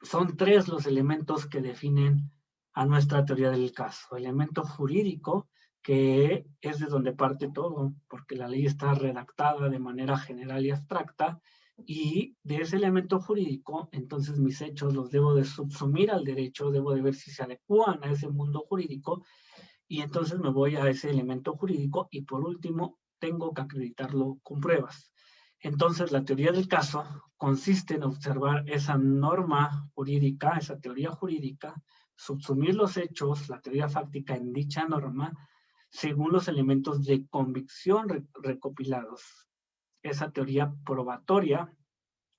son tres los elementos que definen a nuestra teoría del caso. Elemento jurídico, que es de donde parte todo, porque la ley está redactada de manera general y abstracta, Y de ese elemento jurídico, entonces mis hechos los debo de subsumir al derecho, debo de ver si se adecúan a ese mundo jurídico, y entonces me voy a ese elemento jurídico y por último tengo que acreditarlo con pruebas. Entonces la teoría del caso consiste en observar esa norma jurídica, esa teoría jurídica, subsumir los hechos, la teoría fáctica en dicha norma, según los elementos de convicción recopilados. Esa teoría probatoria,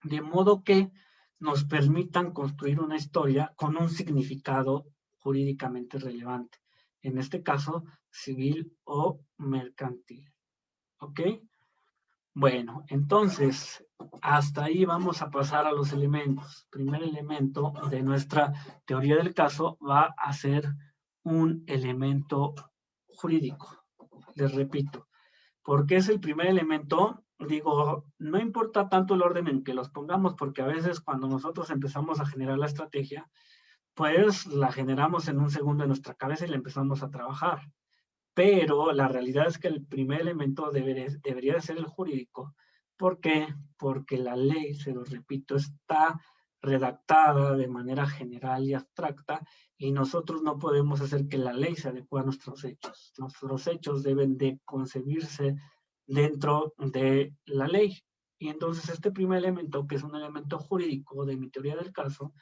de modo que nos permitan construir una historia con un significado jurídicamente relevante. En este caso, civil o mercantil. ¿Ok? Bueno, entonces, hasta ahí vamos a pasar a los elementos. Primer elemento de nuestra teoría del caso va a ser un elemento jurídico. Les repito, ¿por qué es el primer elemento? Digo, no importa tanto el orden en que los pongamos, porque a veces cuando nosotros empezamos a generar la estrategia, pues la generamos en un segundo en nuestra cabeza y la empezamos a trabajar. Pero la realidad es que el primer elemento debería de ser el jurídico. ¿Por qué? Porque la ley, se lo repito, está redactada de manera general y abstracta y nosotros no podemos hacer que la ley se adecue a nuestros hechos. Nuestros hechos deben de concebirse dentro de la ley. Y entonces este primer elemento, que es un elemento jurídico de mi teoría del caso,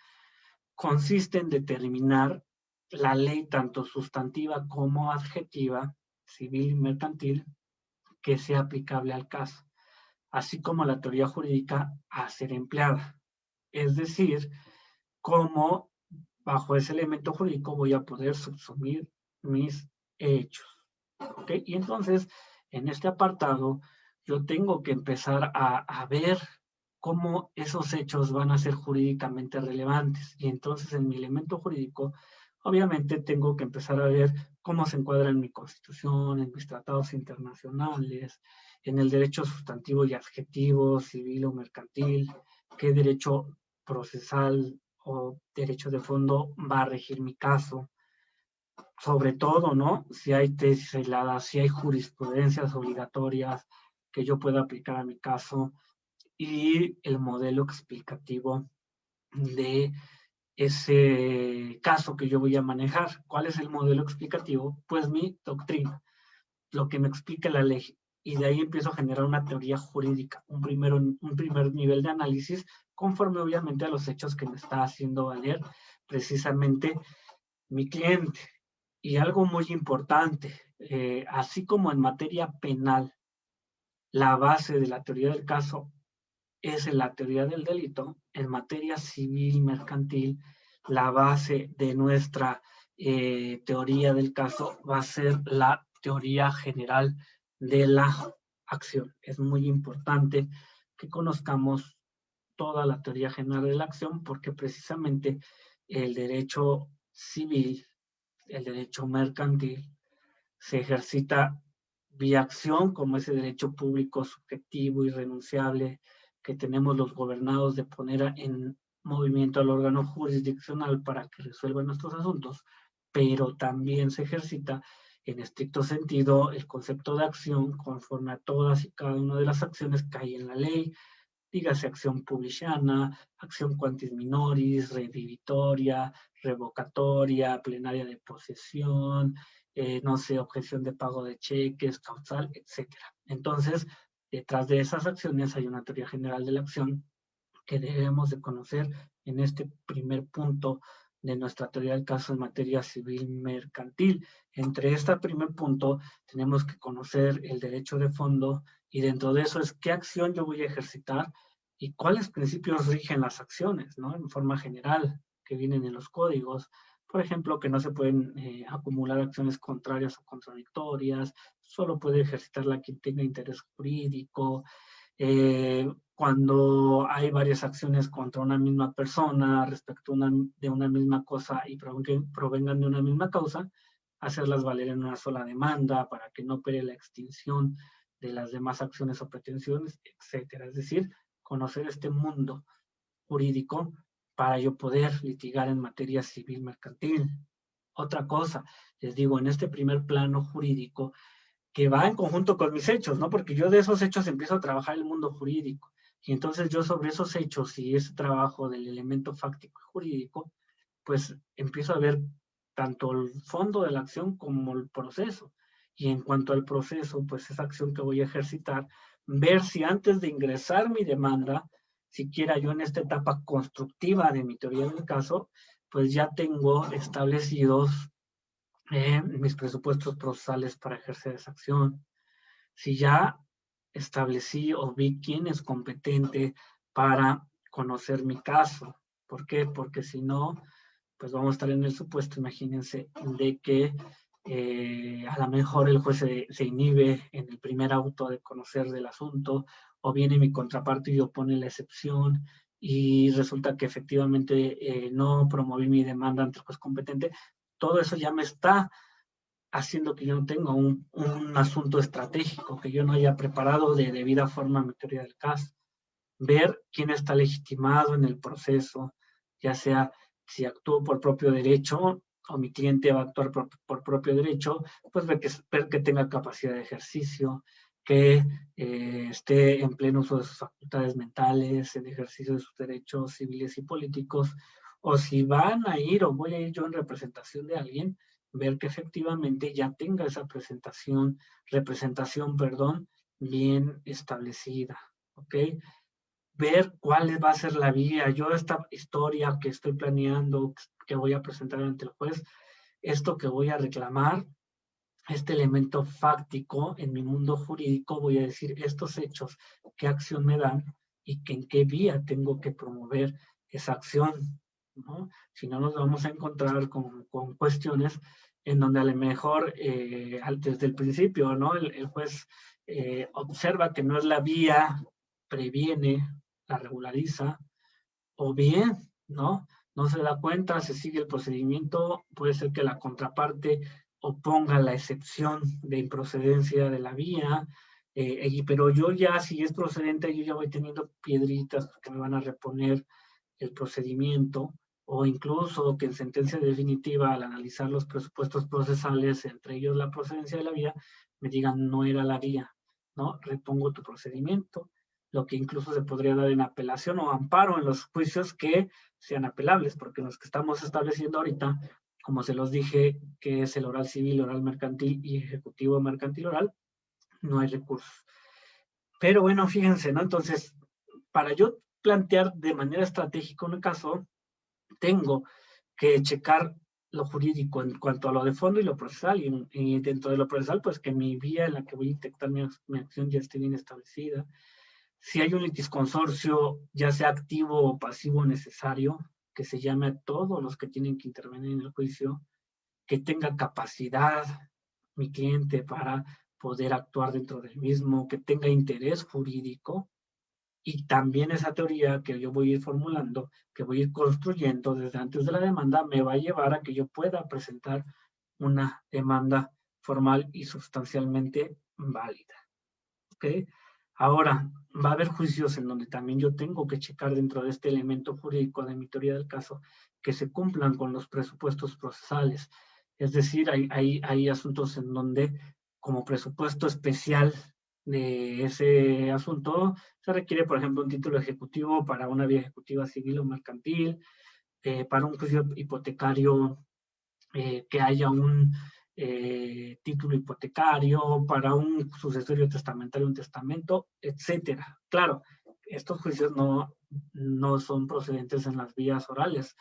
consiste en determinar la ley tanto sustantiva como adjetiva, civil y mercantil, que sea aplicable al caso, así como la teoría jurídica a ser empleada. Es decir, cómo bajo ese elemento jurídico voy a poder subsumir mis hechos. ¿Ok? Y entonces, en este apartado, yo tengo que empezar a ver cómo esos hechos van a ser jurídicamente relevantes. Y entonces en mi elemento jurídico, obviamente tengo que empezar a ver cómo se encuadra en mi constitución, en mis tratados internacionales, en el derecho sustantivo y adjetivo, civil o mercantil, qué derecho procesal o derecho de fondo va a regir mi caso. Sobre todo, ¿no? Si hay tesis aisladas, si hay jurisprudencias obligatorias que yo pueda aplicar a mi caso, y el modelo explicativo de ese caso que yo voy a manejar. ¿Cuál es el modelo explicativo? Pues mi doctrina, lo que me explica la ley. Y de ahí empiezo a generar una teoría jurídica, un primer nivel de análisis, conforme obviamente a los hechos que me está haciendo valer precisamente mi cliente. Y algo muy importante, así como en materia penal, la base de la teoría del caso es la teoría del delito, en materia civil mercantil, la base de nuestra teoría del caso va a ser la teoría general de la acción. Es muy importante que conozcamos toda la teoría general de la acción porque precisamente el derecho civil, el derecho mercantil, se ejercita vía acción como ese derecho público subjetivo, irrenunciable, que tenemos los gobernados de poner en movimiento al órgano jurisdiccional para que resuelva nuestros asuntos, pero también se ejercita en estricto sentido el concepto de acción conforme a todas y cada una de las acciones que hay en la ley, dígase acción publiciana, acción quantis minoris, redivitoria, revocatoria, plenaria de posesión, no sé, objeción de pago de cheques, causal, etcétera. Entonces, detrás de esas acciones hay una teoría general de la acción que debemos de conocer en este primer punto de nuestra teoría del caso en materia civil mercantil. Entre este primer punto tenemos que conocer el derecho de fondo y dentro de eso es qué acción yo voy a ejercitar y cuáles principios rigen las acciones, ¿no? En forma general, que vienen en los códigos. Por ejemplo, que no se pueden acumular acciones contrarias o contradictorias, solo puede ejercitarla quien tenga interés jurídico. Cuando hay varias acciones contra una misma persona respecto de una misma cosa y provengan de una misma causa, hacerlas valer en una sola demanda para que no opere la extinción de las demás acciones o pretensiones, etcétera. Es decir, conocer este mundo jurídico para yo poder litigar en materia civil mercantil. Otra cosa, les digo, en este primer plano jurídico, que va en conjunto con mis hechos, ¿no? Porque yo de esos hechos empiezo a trabajar el mundo jurídico. Y entonces yo sobre esos hechos y ese trabajo del elemento fáctico y jurídico, pues empiezo a ver tanto el fondo de la acción como el proceso. Y en cuanto al proceso, pues esa acción que voy a ejercitar, ver si antes de ingresar mi demanda, siquiera yo en esta etapa constructiva de mi teoría del caso, pues ya tengo establecidos mis presupuestos procesales para ejercer esa acción. Si ya establecí o vi quién es competente para conocer mi caso. ¿Por qué? Porque si no, pues vamos a estar en el supuesto, imagínense, de que a lo mejor el juez se inhibe en el primer auto de conocer del asunto, o viene mi contraparte y opone la excepción, y resulta que efectivamente no promoví mi demanda ante el juez competente. Todo eso ya me está haciendo que yo no tenga un asunto estratégico, que yo no haya preparado de debida forma mi teoría del caso. Ver quién está legitimado en el proceso, ya sea si actúo por propio derecho o mi cliente va a actuar por propio derecho, pues ver que tenga capacidad de ejercicio, que esté en pleno uso de sus facultades mentales, en ejercicio de sus derechos civiles y políticos, o si van a ir o voy a ir yo en representación de alguien, ver que efectivamente ya tenga esa representación, perdón, bien establecida, ¿ok? Ver cuál va a ser la vía. Yo esta historia que estoy planeando, que voy a presentar ante el juez, esto que voy a reclamar, este elemento fáctico en mi mundo jurídico, voy a decir estos hechos, qué acción me dan y que en qué vía tengo que promover esa acción, ¿no? Si no nos vamos a encontrar con cuestiones en donde a lo mejor desde el principio, ¿no? El juez observa que no es la vía, previene, la regulariza, o bien, ¿no? No se da cuenta, se sigue el procedimiento, puede ser que la contraparte oponga la excepción de improcedencia de la vía, pero yo ya, si es procedente, yo ya voy teniendo piedritas que me van a reponer el procedimiento, o incluso que en sentencia definitiva, al analizar los presupuestos procesales, entre ellos la procedencia de la vía, me digan no era la vía, ¿no? Repongo tu procedimiento, lo que incluso se podría dar en apelación o amparo en los juicios que sean apelables, porque los que estamos estableciendo ahorita, como se los dije, que es el oral civil, oral mercantil y ejecutivo mercantil oral, no hay recursos. Pero bueno, fíjense, ¿no? Entonces, para yo plantear de manera estratégica un caso, tengo que checar lo jurídico en cuanto a lo de fondo y lo procesal, y dentro de lo procesal, pues que mi vía en la que voy a intentar mi acción ya esté bien establecida. Si hay un litisconsorcio, ya sea activo o pasivo necesario, que se llame a todos los que tienen que intervenir en el juicio, que tenga capacidad mi cliente para poder actuar dentro del mismo, que tenga interés jurídico, y también esa teoría que yo voy a ir formulando, que voy a ir construyendo desde antes de la demanda, me va a llevar a que yo pueda presentar una demanda formal y sustancialmente válida. ¿Ok? Ahora, va a haber juicios en donde también yo tengo que checar dentro de este elemento jurídico de mi teoría del caso que se cumplan con los presupuestos procesales. Es decir, hay asuntos en donde como presupuesto especial de ese asunto se requiere, por ejemplo, un título ejecutivo para una vía ejecutiva civil o mercantil, para un juicio hipotecario que haya un título hipotecario, para un sucesorio testamentario, un testamento, etcétera. Claro, estos juicios no son procedentes en las vías orales,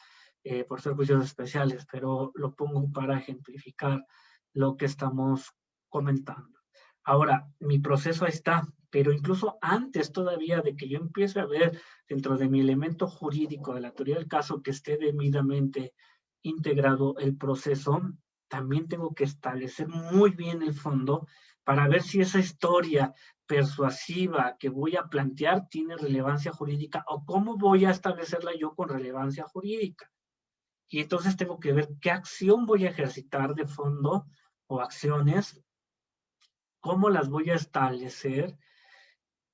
por ser juicios especiales, pero lo pongo para ejemplificar lo que estamos comentando. Ahora, mi proceso está, pero incluso antes todavía de que yo empiece a ver dentro de mi elemento jurídico de la teoría del caso que esté debidamente integrado el proceso, también tengo que establecer muy bien el fondo para ver si esa historia persuasiva que voy a plantear tiene relevancia jurídica o cómo voy a establecerla yo con relevancia jurídica. Y entonces tengo que ver qué acción voy a ejercitar de fondo o acciones, cómo las voy a establecer,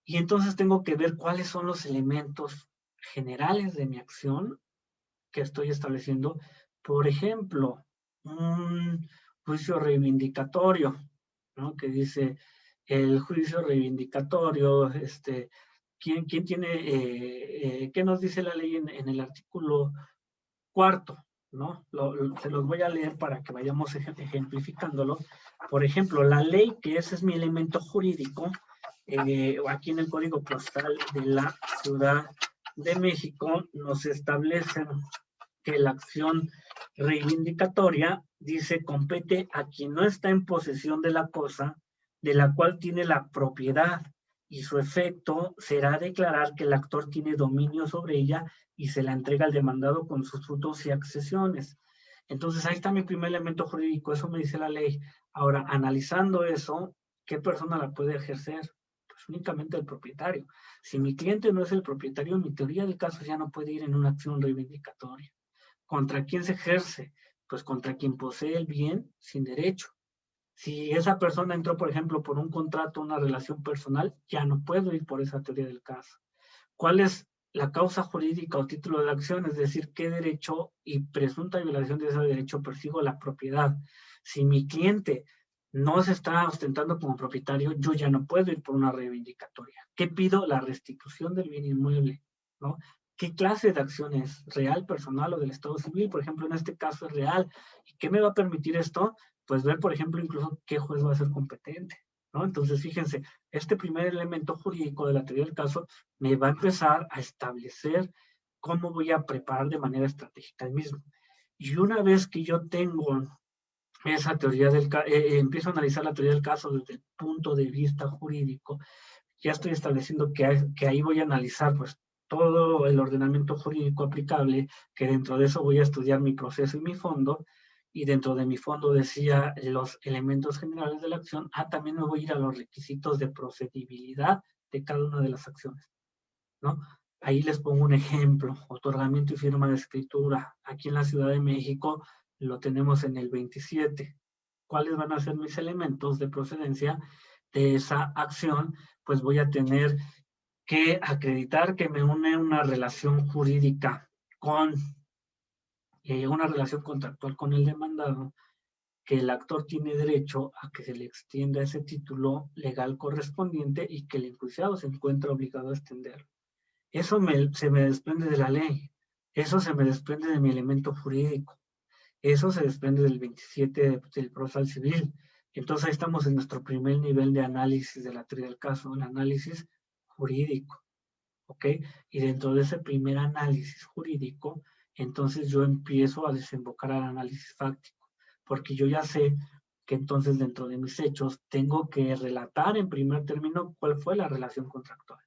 y entonces tengo que ver cuáles son los elementos generales de mi acción que estoy estableciendo. Por ejemplo, un juicio reivindicatorio, ¿no? Que dice el juicio reivindicatorio, ¿quién tiene, qué nos dice la ley en el artículo 4? ¿No? Se los voy a leer para que vayamos ejemplificándolo. Por ejemplo, la ley, que ese es mi elemento jurídico, aquí en el Código Postal de la Ciudad de México, nos establece que la acción reivindicatoria, dice, compete a quien no está en posesión de la cosa de la cual tiene la propiedad, y su efecto será declarar que el actor tiene dominio sobre ella y se la entrega al demandado con sus frutos y accesiones. Entonces ahí está mi primer elemento jurídico, eso me dice la ley. Ahora, analizando eso, ¿qué persona la puede ejercer? Pues únicamente el propietario. Si mi cliente no es el propietario, mi teoría del caso ya no puede ir en una acción reivindicatoria. ¿Contra quién se ejerce? Pues contra quien posee el bien sin derecho. Si esa persona entró, por ejemplo, por un contrato, una relación personal, ya no puedo ir por esa teoría del caso. ¿Cuál es la causa jurídica o título de la acción? Es decir, ¿qué derecho y presunta violación de ese derecho persigo la propiedad? Si mi cliente no se está ostentando como propietario, yo ya no puedo ir por una reivindicatoria. ¿Qué pido? La restitución del bien inmueble, ¿no? ¿Qué clase de acción es? ¿Real, personal o del Estado civil? Por ejemplo, en este caso es real. ¿Y qué me va a permitir esto? Pues ver, por ejemplo, incluso qué juez va a ser competente, ¿no? Entonces, fíjense, este primer elemento jurídico de la teoría del caso me va a empezar a establecer cómo voy a preparar de manera estratégica el mismo. Y una vez que yo tengo esa teoría del caso, empiezo a analizar la teoría del caso desde el punto de vista jurídico, ya estoy estableciendo que ahí voy a analizar pues todo el ordenamiento jurídico aplicable, que dentro de eso voy a estudiar mi proceso y mi fondo, y dentro de mi fondo decía los elementos generales de la acción. También me voy a ir a los requisitos de procedibilidad de cada una de las acciones, ¿no? Ahí les pongo un ejemplo: otorgamiento y firma de escritura. Aquí en la Ciudad de México lo tenemos en el 27. ¿Cuáles van a ser mis elementos de procedencia de esa acción? Pues voy a tener que acreditar que me une una relación jurídica con una relación contractual con el demandado, que el actor tiene derecho a que se le extienda ese título legal correspondiente y que el enjuiciado se encuentra obligado a extenderlo. Eso se me desprende de la ley, eso se me desprende de mi elemento jurídico, eso se desprende del 27 del procesal civil. Entonces ahí estamos en nuestro primer nivel de análisis de la teoría del caso, el análisis jurídico, ¿ok? Y dentro de ese primer análisis jurídico, entonces yo empiezo a desembocar al análisis fáctico, porque yo ya sé que entonces dentro de mis hechos tengo que relatar en primer término cuál fue la relación contractual.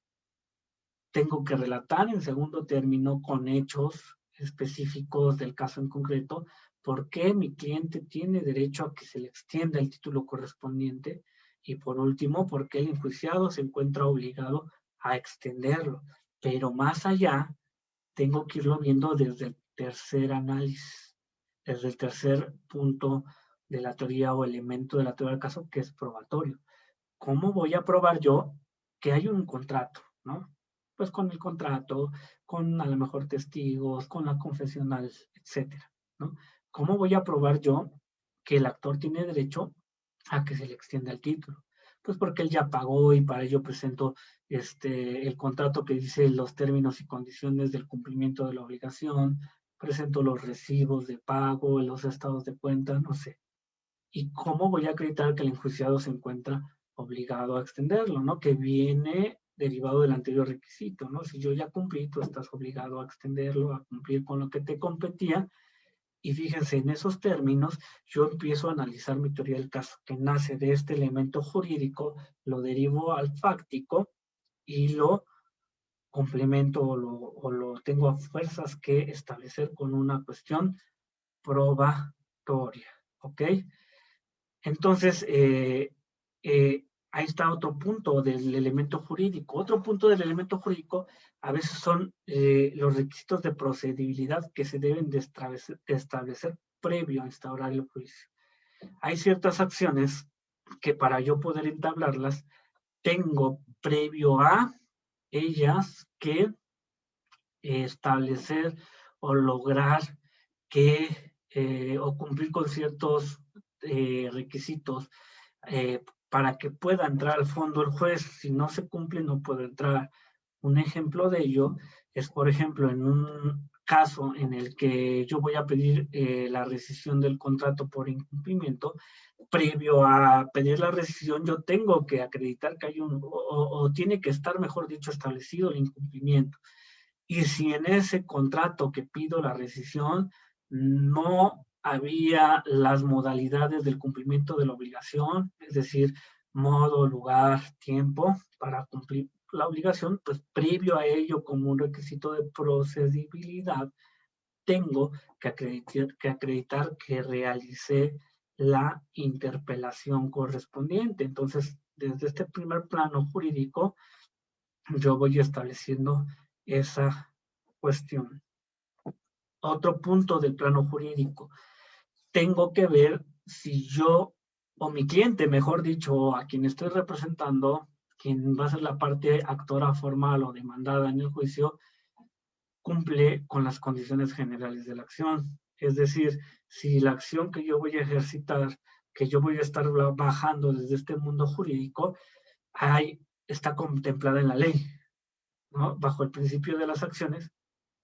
Tengo que relatar en segundo término con hechos específicos del caso en concreto por qué mi cliente tiene derecho a que se le extienda el título correspondiente, y por último, por qué el enjuiciado se encuentra obligado a extenderlo. Pero más allá, tengo que irlo viendo desde el tercer análisis, desde el tercer punto de la teoría o elemento de la teoría del caso, que es probatorio. ¿Cómo voy a probar yo que hay un contrato, ¿no? Pues con el contrato, con a lo mejor testigos, con la confesional, etcétera, ¿no? ¿Cómo voy a probar yo que el actor tiene derecho a que se le extienda el título? Pues porque él ya pagó y para ello presento el contrato que dice los términos y condiciones del cumplimiento de la obligación, presento los recibos de pago, los estados de cuenta, no sé. ¿Y cómo voy a acreditar que el enjuiciado se encuentra obligado a extenderlo, ¿no? Que viene derivado del anterior requisito, ¿no? Si yo ya cumplí, tú estás obligado a extenderlo, a cumplir con lo que te competía. Y fíjense, en esos términos, yo empiezo a analizar mi teoría del caso, que nace de este elemento jurídico, lo derivo al fáctico y lo complemento o lo tengo a fuerzas que establecer con una cuestión probatoria, ¿ok? Entonces, ahí está otro punto del elemento jurídico. Otro punto del elemento jurídico a veces son los requisitos de procedibilidad que se deben de establecer previo a instaurar el juicio. Hay ciertas acciones que para yo poder entablarlas, tengo previo a ellas que establecer o lograr que o cumplir con ciertos requisitos para que pueda entrar al fondo el juez. Si no se cumple, no puede entrar. Un ejemplo de ello es, por ejemplo, en un caso en el que yo voy a pedir la rescisión del contrato por incumplimiento. Previo a pedir la rescisión, yo tengo que acreditar que hay o tiene que estar, mejor dicho, establecido el incumplimiento. Y si en ese contrato que pido la rescisión no había las modalidades del cumplimiento de la obligación, es decir, modo, lugar, tiempo para cumplir la obligación, pues previo a ello, como un requisito de procedibilidad, tengo que acreditar que realicé la interpelación correspondiente. Entonces, desde este primer plano jurídico, yo voy estableciendo esa cuestión. Otro punto del plano jurídico. Tengo que ver si yo, o mi cliente, mejor dicho, a quien estoy representando, quien va a ser la parte actora formal o demandada en el juicio, cumple con las condiciones generales de la acción. Es decir, si la acción que yo voy a ejercitar, que yo voy a estar bajando desde este mundo jurídico, está contemplada en la ley, ¿no? Bajo el principio de las acciones,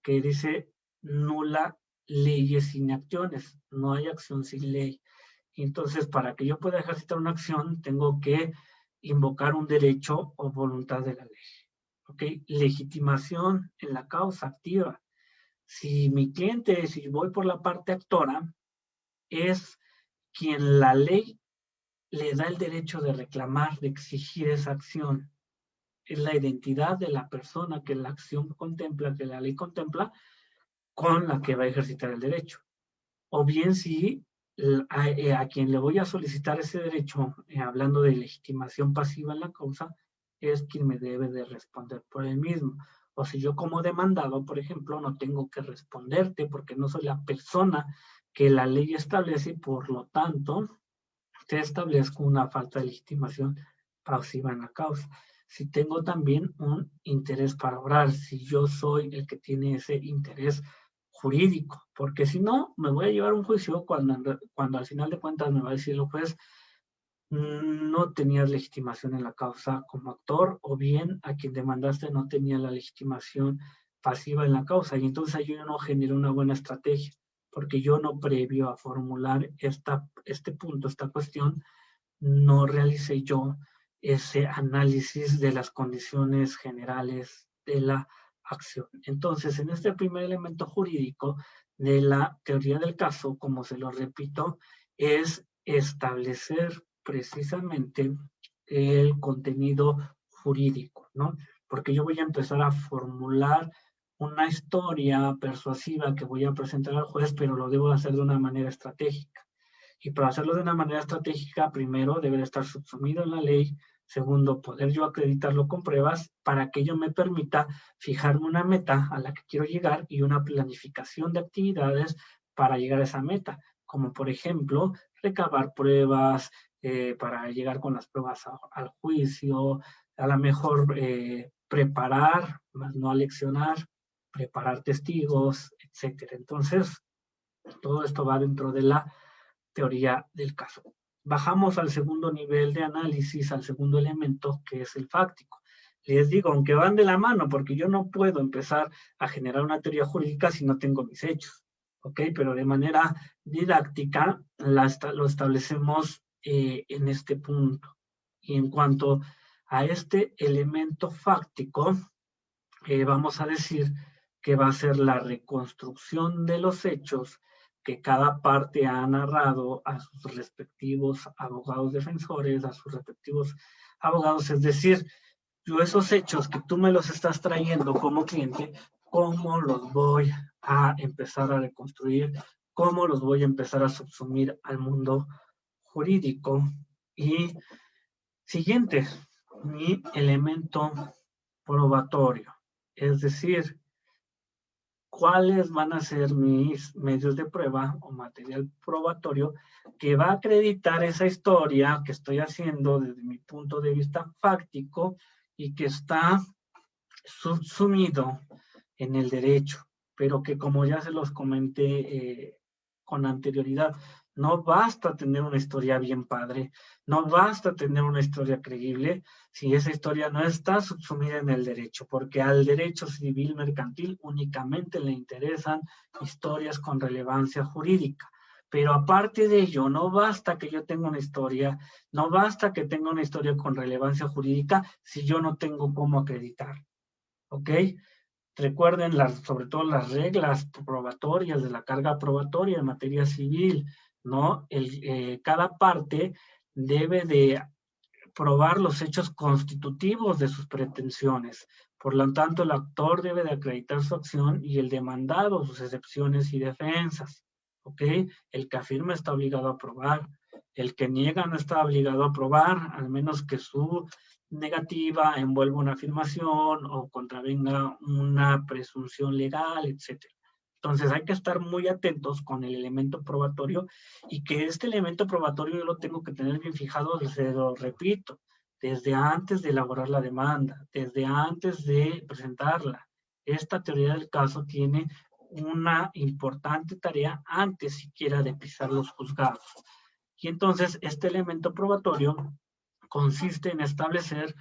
que dice nula leyes sin acciones, no hay acción sin ley. Entonces, para que yo pueda ejercitar una acción, tengo que invocar un derecho o voluntad de la ley. ¿Ok? Legitimación en la causa activa. Si mi cliente, si voy por la parte actora, es quien la ley le da el derecho de reclamar, de exigir esa acción. Es la identidad de la persona que la acción contempla, que la ley contempla, con la que va a ejercitar el derecho. O bien si a quien le voy a solicitar ese derecho, hablando de legitimación pasiva en la causa, es quien me debe de responder por el mismo. O si yo como demandado, por ejemplo, no tengo que responderte porque no soy la persona que la ley establece y por lo tanto te establezco una falta de legitimación pasiva en la causa. Si tengo también un interés para obrar, si yo soy el que tiene ese interés jurídico, porque si no, me voy a llevar un juicio cuando al final de cuentas me va a decir el juez, no tenías legitimación en la causa como actor, o bien a quien demandaste no tenía la legitimación pasiva en la causa, y entonces yo no generé una buena estrategia, porque yo no previo a formular este punto, esta cuestión, no realicé yo ese análisis de las condiciones generales de la acción. Entonces, en este primer elemento jurídico de la teoría del caso, como se lo repito, es establecer precisamente el contenido jurídico, ¿no? Porque yo voy a empezar a formular una historia persuasiva que voy a presentar al juez, pero lo debo hacer de una manera estratégica. Y para hacerlo de una manera estratégica, primero debe de estar subsumido en la ley. Segundo, poder yo acreditarlo con pruebas para que ello me permita fijarme una meta a la que quiero llegar y una planificación de actividades para llegar a esa meta, como por ejemplo, recabar pruebas para llegar con las pruebas al juicio, a lo mejor preparar, más no aleccionar, preparar testigos, etcétera. Entonces, todo esto va dentro de la teoría del caso. Bajamos al segundo nivel de análisis, al segundo elemento, que es el fáctico. Les digo, aunque van de la mano, porque yo no puedo empezar a generar una teoría jurídica si no tengo mis hechos, ¿ok? Pero de manera didáctica lo establecemos en este punto. Y en cuanto a este elemento fáctico, vamos a decir que va a ser la reconstrucción de los hechos que cada parte ha narrado a sus respectivos abogados defensores, a sus respectivos abogados. Es decir, yo esos hechos que tú me los estás trayendo como cliente, ¿cómo los voy a empezar a reconstruir? ¿Cómo los voy a empezar a subsumir al mundo jurídico? Y siguiente, mi elemento probatorio. Es decir, cuáles van a ser mis medios de prueba o material probatorio que va a acreditar esa historia que estoy haciendo desde mi punto de vista fáctico y que está subsumido en el derecho, pero que como ya se los comenté con anterioridad. No basta tener una historia bien padre, no basta tener una historia creíble si esa historia no está subsumida en el derecho, porque al derecho civil mercantil únicamente le interesan historias con relevancia jurídica. Pero aparte de ello, no basta que yo tenga una historia, no basta que tenga una historia con relevancia jurídica si yo no tengo cómo acreditar. ¿Ok? Recuerden sobre todo las reglas probatorias de la carga probatoria en materia civil, ¿no? Cada parte debe de probar los hechos constitutivos de sus pretensiones. Por lo tanto, el actor debe de acreditar su acción y el demandado sus excepciones y defensas. ¿Ok? El que afirma está obligado a probar. El que niega no está obligado a probar, al menos que su negativa envuelva una afirmación o contravenga una presunción legal, etc. Entonces hay que estar muy atentos con el elemento probatorio y que este elemento probatorio yo lo tengo que tener bien fijado, lo repito, desde antes de elaborar la demanda, desde antes de presentarla. Esta teoría del caso tiene una importante tarea antes siquiera de pisar los juzgados. Y entonces este elemento probatorio consiste en establecer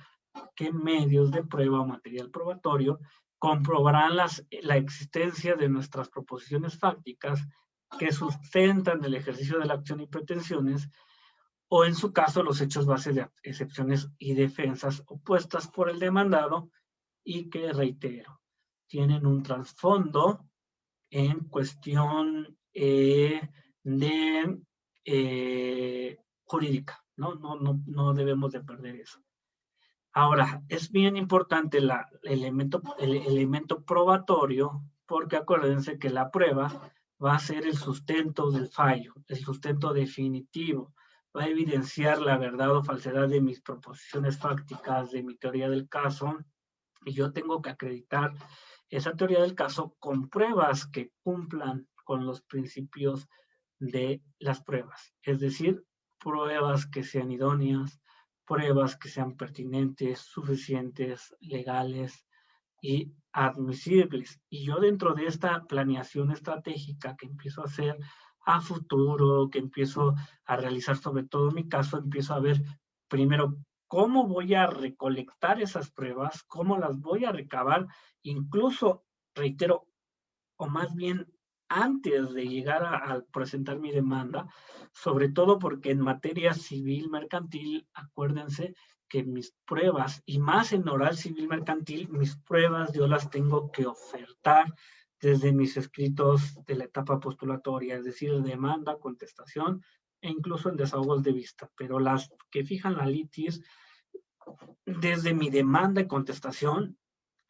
qué medios de prueba o material probatorio comprobarán la existencia de nuestras proposiciones fácticas que sustentan el ejercicio de la acción y pretensiones, o en su caso los hechos base de excepciones y defensas opuestas por el demandado y que, reitero, tienen un trasfondo en cuestión de jurídica, ¿no? No debemos de perder eso. Ahora, es bien importante el elemento probatorio, porque acuérdense que la prueba va a ser el sustento del fallo, el sustento definitivo, va a evidenciar la verdad o falsedad de mis proposiciones fácticas, de mi teoría del caso, y yo tengo que acreditar esa teoría del caso con pruebas que cumplan con los principios de las pruebas, es decir, pruebas que sean idóneas, pruebas que sean pertinentes, suficientes, legales y admisibles. Y yo dentro de esta planeación estratégica que empiezo a hacer a futuro, que empiezo a realizar sobre todo mi caso, empiezo a ver primero cómo voy a recolectar esas pruebas, cómo las voy a recabar, incluso, reitero, o más bien antes de llegar a presentar mi demanda, sobre todo porque en materia civil mercantil, acuérdense que mis pruebas, y más en oral civil mercantil, mis pruebas yo las tengo que ofertar desde mis escritos de la etapa postulatoria, es decir, demanda, contestación e incluso en desahogos de vista, pero las que fijan la litis, desde mi demanda y contestación,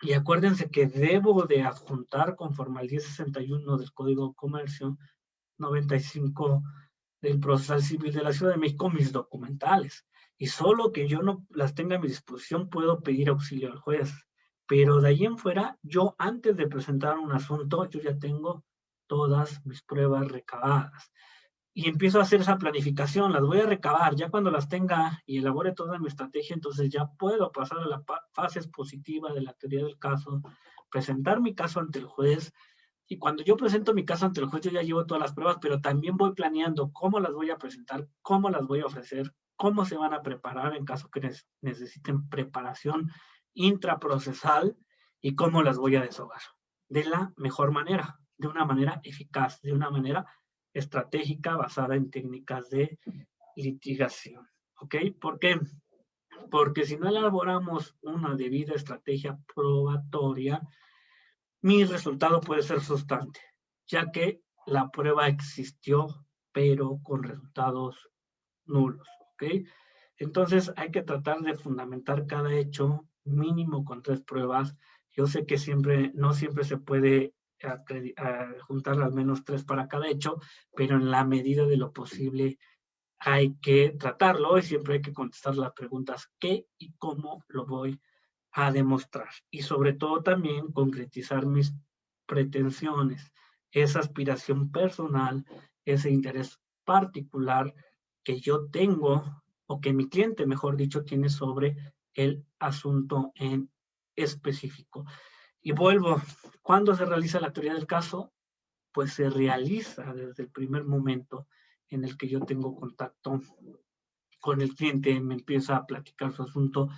y acuérdense que debo de adjuntar conforme al 1061 del Código de Comercio, 95 del Procesal Civil de la Ciudad de México, mis documentales. Y solo que yo no las tenga a mi disposición puedo pedir auxilio al juez. Pero de ahí en fuera, yo antes de presentar un asunto, yo ya tengo todas mis pruebas recabadas. Y empiezo a hacer esa planificación, las voy a recabar, ya cuando las tenga y elabore toda mi estrategia, entonces ya puedo pasar a la fase expositiva de la teoría del caso, presentar mi caso ante el juez, y cuando yo presento mi caso ante el juez, yo ya llevo todas las pruebas, pero también voy planeando cómo las voy a presentar, cómo las voy a ofrecer, cómo se van a preparar en caso que necesiten preparación intraprocesal y cómo las voy a deshogar. De la mejor manera, de una manera eficaz, de una manera estratégica basada en técnicas de litigación. ¿Ok? ¿Por qué? Porque si no elaboramos una debida estrategia probatoria, mi resultado puede ser frustrante, ya que la prueba existió, pero con resultados nulos. ¿Ok? Entonces hay que tratar de fundamentar cada hecho mínimo con 3 pruebas. Yo sé que no siempre se puede juntar al menos 3 para cada hecho, pero en la medida de lo posible hay que tratarlo y siempre hay que contestar las preguntas qué y cómo lo voy a demostrar. Y sobre todo también concretizar mis pretensiones, esa aspiración personal, ese interés particular que yo tengo o que mi cliente, mejor dicho, tiene sobre el asunto en específico. Y vuelvo, ¿cuándo se realiza la teoría del caso? pues se realiza desde el primer momento en el que yo tengo contacto con el cliente, me empieza a platicar su asunto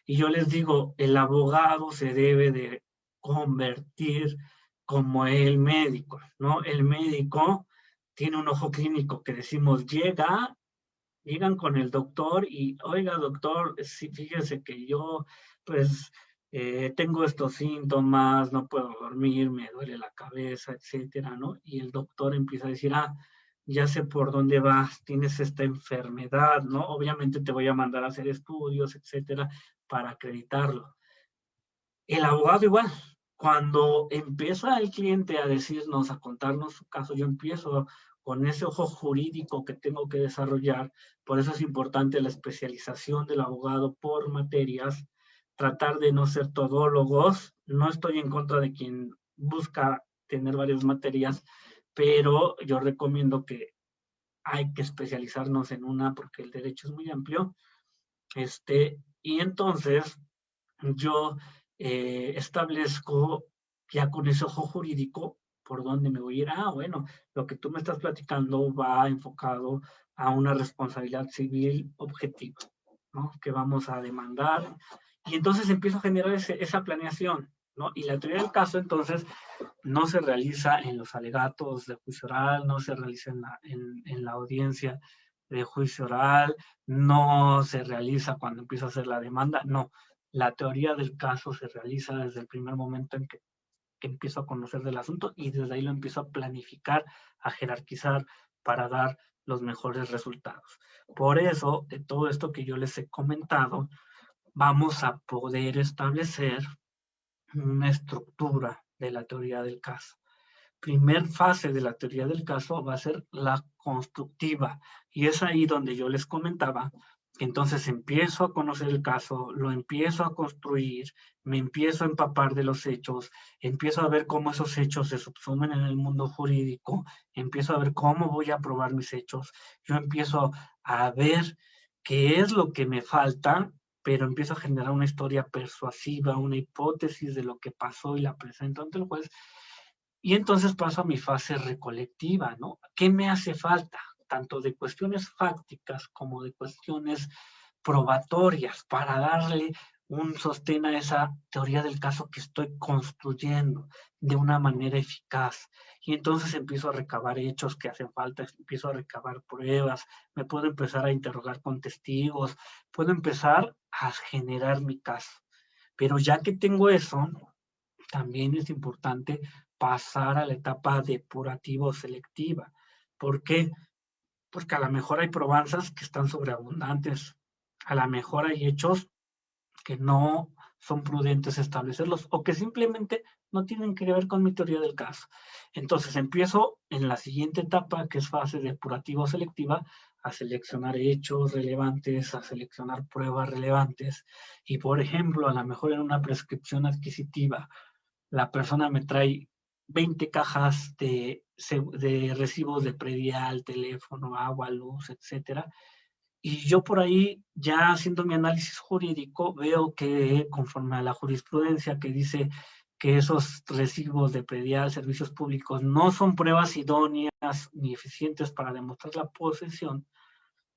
y yo les digo, el abogado se debe de convertir como el médico, ¿no? El médico tiene un ojo clínico que decimos, llegan con el doctor y, oiga, doctor, sí, fíjese que yo, pues, tengo estos síntomas, no puedo dormir, me duele la cabeza, etcétera, ¿no? Y el doctor empieza a decir, ya sé por dónde vas, tienes esta enfermedad, ¿no? Obviamente te voy a mandar a hacer estudios, etcétera, para acreditarlo. El abogado igual, cuando empieza el cliente a decirnos, a contarnos su caso, yo empiezo con ese ojo jurídico que tengo que desarrollar. Por eso es importante la especialización del abogado por materias, tratar de no ser todólogos. No estoy en contra de quien busca tener varias materias, pero yo recomiendo que hay que especializarnos en una porque el derecho es muy amplio. Y entonces yo establezco ya con ese ojo jurídico por dónde me voy a ir. Bueno, lo que tú me estás platicando va enfocado a una responsabilidad civil objetiva, ¿no? Que vamos a demandar. Y entonces empiezo a generar esa planeación, ¿no? Y la teoría del caso, entonces, no se realiza en los alegatos de juicio oral, no se realiza en la audiencia de juicio oral, no se realiza cuando empiezo a hacer la demanda, no. La teoría del caso se realiza desde el primer momento en que empiezo a conocer del asunto y desde ahí lo empiezo a planificar, a jerarquizar para dar los mejores resultados. Por eso, de todo esto que yo les he comentado, vamos a poder establecer una estructura de la teoría del caso. Primer fase de la teoría del caso va a ser la constructiva y es ahí donde yo les comentaba que entonces empiezo a conocer el caso, lo empiezo a construir, me empiezo a empapar de los hechos, empiezo a ver cómo esos hechos se subsumen en el mundo jurídico, empiezo a ver cómo voy a probar mis hechos, yo empiezo a ver qué es lo que me falta, pero empiezo a generar una historia persuasiva, una hipótesis de lo que pasó y la presento ante el juez. Y entonces paso a mi fase recolectiva, ¿no? ¿Qué me hace falta? Tanto de cuestiones fácticas como de cuestiones probatorias para darle un sostén a esa teoría del caso que estoy construyendo de una manera eficaz. Y entonces empiezo a recabar hechos que hacen falta, empiezo a recabar pruebas, me puedo empezar a interrogar con testigos, puedo empezar a generar mi caso. Pero ya que tengo eso, también es importante pasar a la etapa depurativo-selectiva. ¿Por qué? Porque a lo mejor hay probanzas que están sobreabundantes, a lo mejor hay hechos que no son prudentes establecerlos o que simplemente no tienen que ver con mi teoría del caso. Entonces empiezo en la siguiente etapa, que es fase depurativo-selectiva, a seleccionar hechos relevantes, a seleccionar pruebas relevantes y, por ejemplo, a lo mejor en una prescripción adquisitiva, la persona me trae 20 cajas de recibos de predial, teléfono, agua, luz, etcétera. Y yo por ahí, ya haciendo mi análisis jurídico, veo que conforme a la jurisprudencia que dice que esos recibos de predial, servicios públicos, no son pruebas idóneas ni eficientes para demostrar la posesión,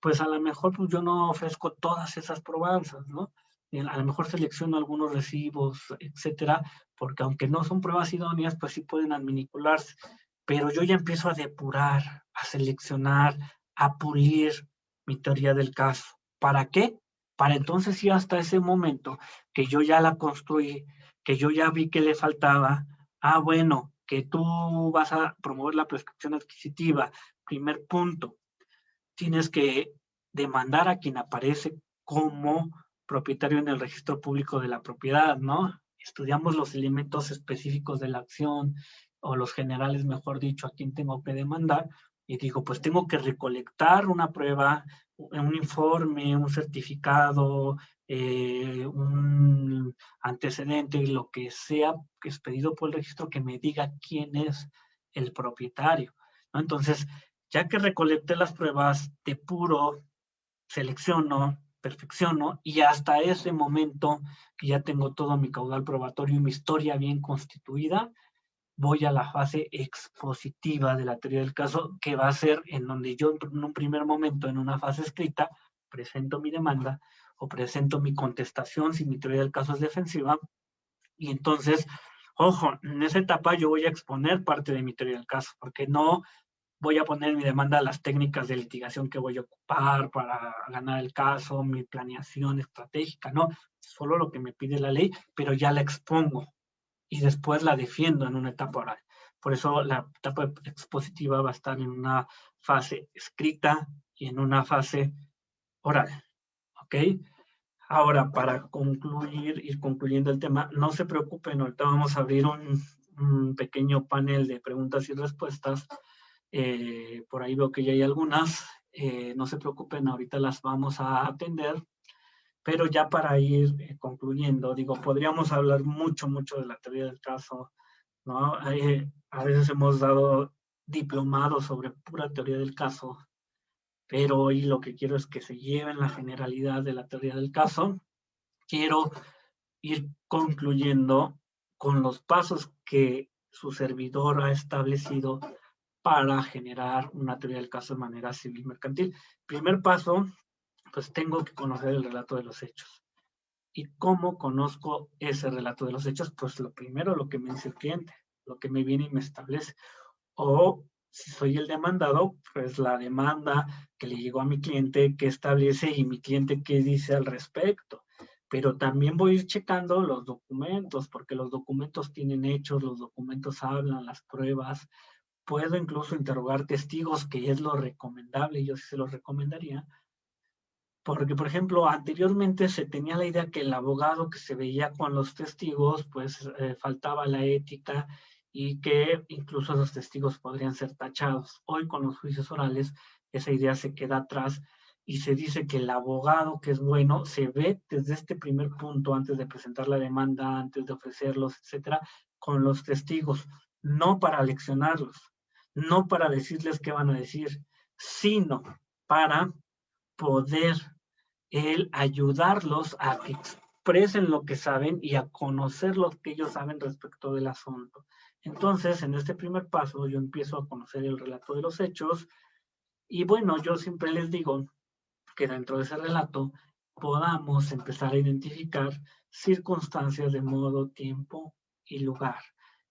pues a lo mejor pues, yo no ofrezco todas esas probanzas, ¿no? A lo mejor selecciono algunos recibos, etcétera, porque aunque no son pruebas idóneas, pues sí pueden adminicularse. Pero yo ya empiezo a depurar, a seleccionar, a pulir mi teoría del caso. ¿Para qué? Para entonces sí hasta ese momento que yo ya la construí, que yo ya vi que le faltaba, bueno, que tú vas a promover la prescripción adquisitiva, primer punto, tienes que demandar a quien aparece como propietario en el registro público de la propiedad, ¿no? Estudiamos los elementos específicos de la acción o los generales, mejor dicho, a quien tengo que demandar y digo, pues tengo que recolectar una prueba, un informe, un certificado, un antecedente, lo que sea que es pedido por el registro que me diga quién es el propietario, ¿no? Entonces, ya que recolecté las pruebas, depuro, selecciono, perfecciono y hasta ese momento que ya tengo todo mi caudal probatorio y mi historia bien constituida, voy a la fase expositiva de la teoría del caso, que va a ser en donde yo en un primer momento, en una fase escrita, presento mi demanda o presento mi contestación si mi teoría del caso es defensiva. Y entonces, ojo, en esa etapa yo voy a exponer parte de mi teoría del caso, porque no voy a poner en mi demanda las técnicas de litigación que voy a ocupar para ganar el caso, mi planeación estratégica, no, solo lo que me pide la ley, pero ya la expongo y después la defiendo en una etapa oral. Por eso la etapa expositiva va a estar en una fase escrita y en una fase oral, ¿ok? Ahora, para concluir, ir concluyendo el tema, no se preocupen, ahorita vamos a abrir un pequeño panel de preguntas y respuestas. Por ahí veo que ya hay algunas. No se preocupen, ahorita las vamos a atender. Pero ya para ir concluyendo, digo, podríamos hablar mucho de la teoría del caso, ¿no? A veces hemos dado diplomados sobre pura teoría del caso, pero hoy lo que quiero es que se lleven la generalidad de la teoría del caso. Quiero ir concluyendo con los pasos que su servidor ha establecido para generar una teoría del caso de manera civil mercantil. Primer paso, pues tengo que conocer el relato de los hechos. ¿Y cómo conozco ese relato de los hechos? Pues lo primero, lo que me dice el cliente, lo que me viene y me establece. O si soy el demandado, pues la demanda que le llegó a mi cliente, que establece y mi cliente qué dice al respecto. Pero también voy a ir checando los documentos, porque los documentos tienen hechos, los documentos hablan, las pruebas. Puedo incluso interrogar testigos, que es lo recomendable, yo sí se los recomendaría. Porque, por ejemplo, anteriormente se tenía la idea que el abogado que se veía con los testigos, pues faltaba la ética y que incluso esos testigos podrían ser tachados. Hoy con los juicios orales esa idea se queda atrás y se dice que el abogado que es bueno se ve desde este primer punto, antes de presentar la demanda, antes de ofrecerlos, etcétera, con los testigos, no para leccionarlos, no para decirles qué van a decir, sino para poder el ayudarlos a que expresen lo que saben y a conocer lo que ellos saben respecto del asunto. Entonces, en este primer paso, yo empiezo a conocer el relato de los hechos y bueno, yo siempre les digo que dentro de ese relato podamos empezar a identificar circunstancias de modo, tiempo y lugar.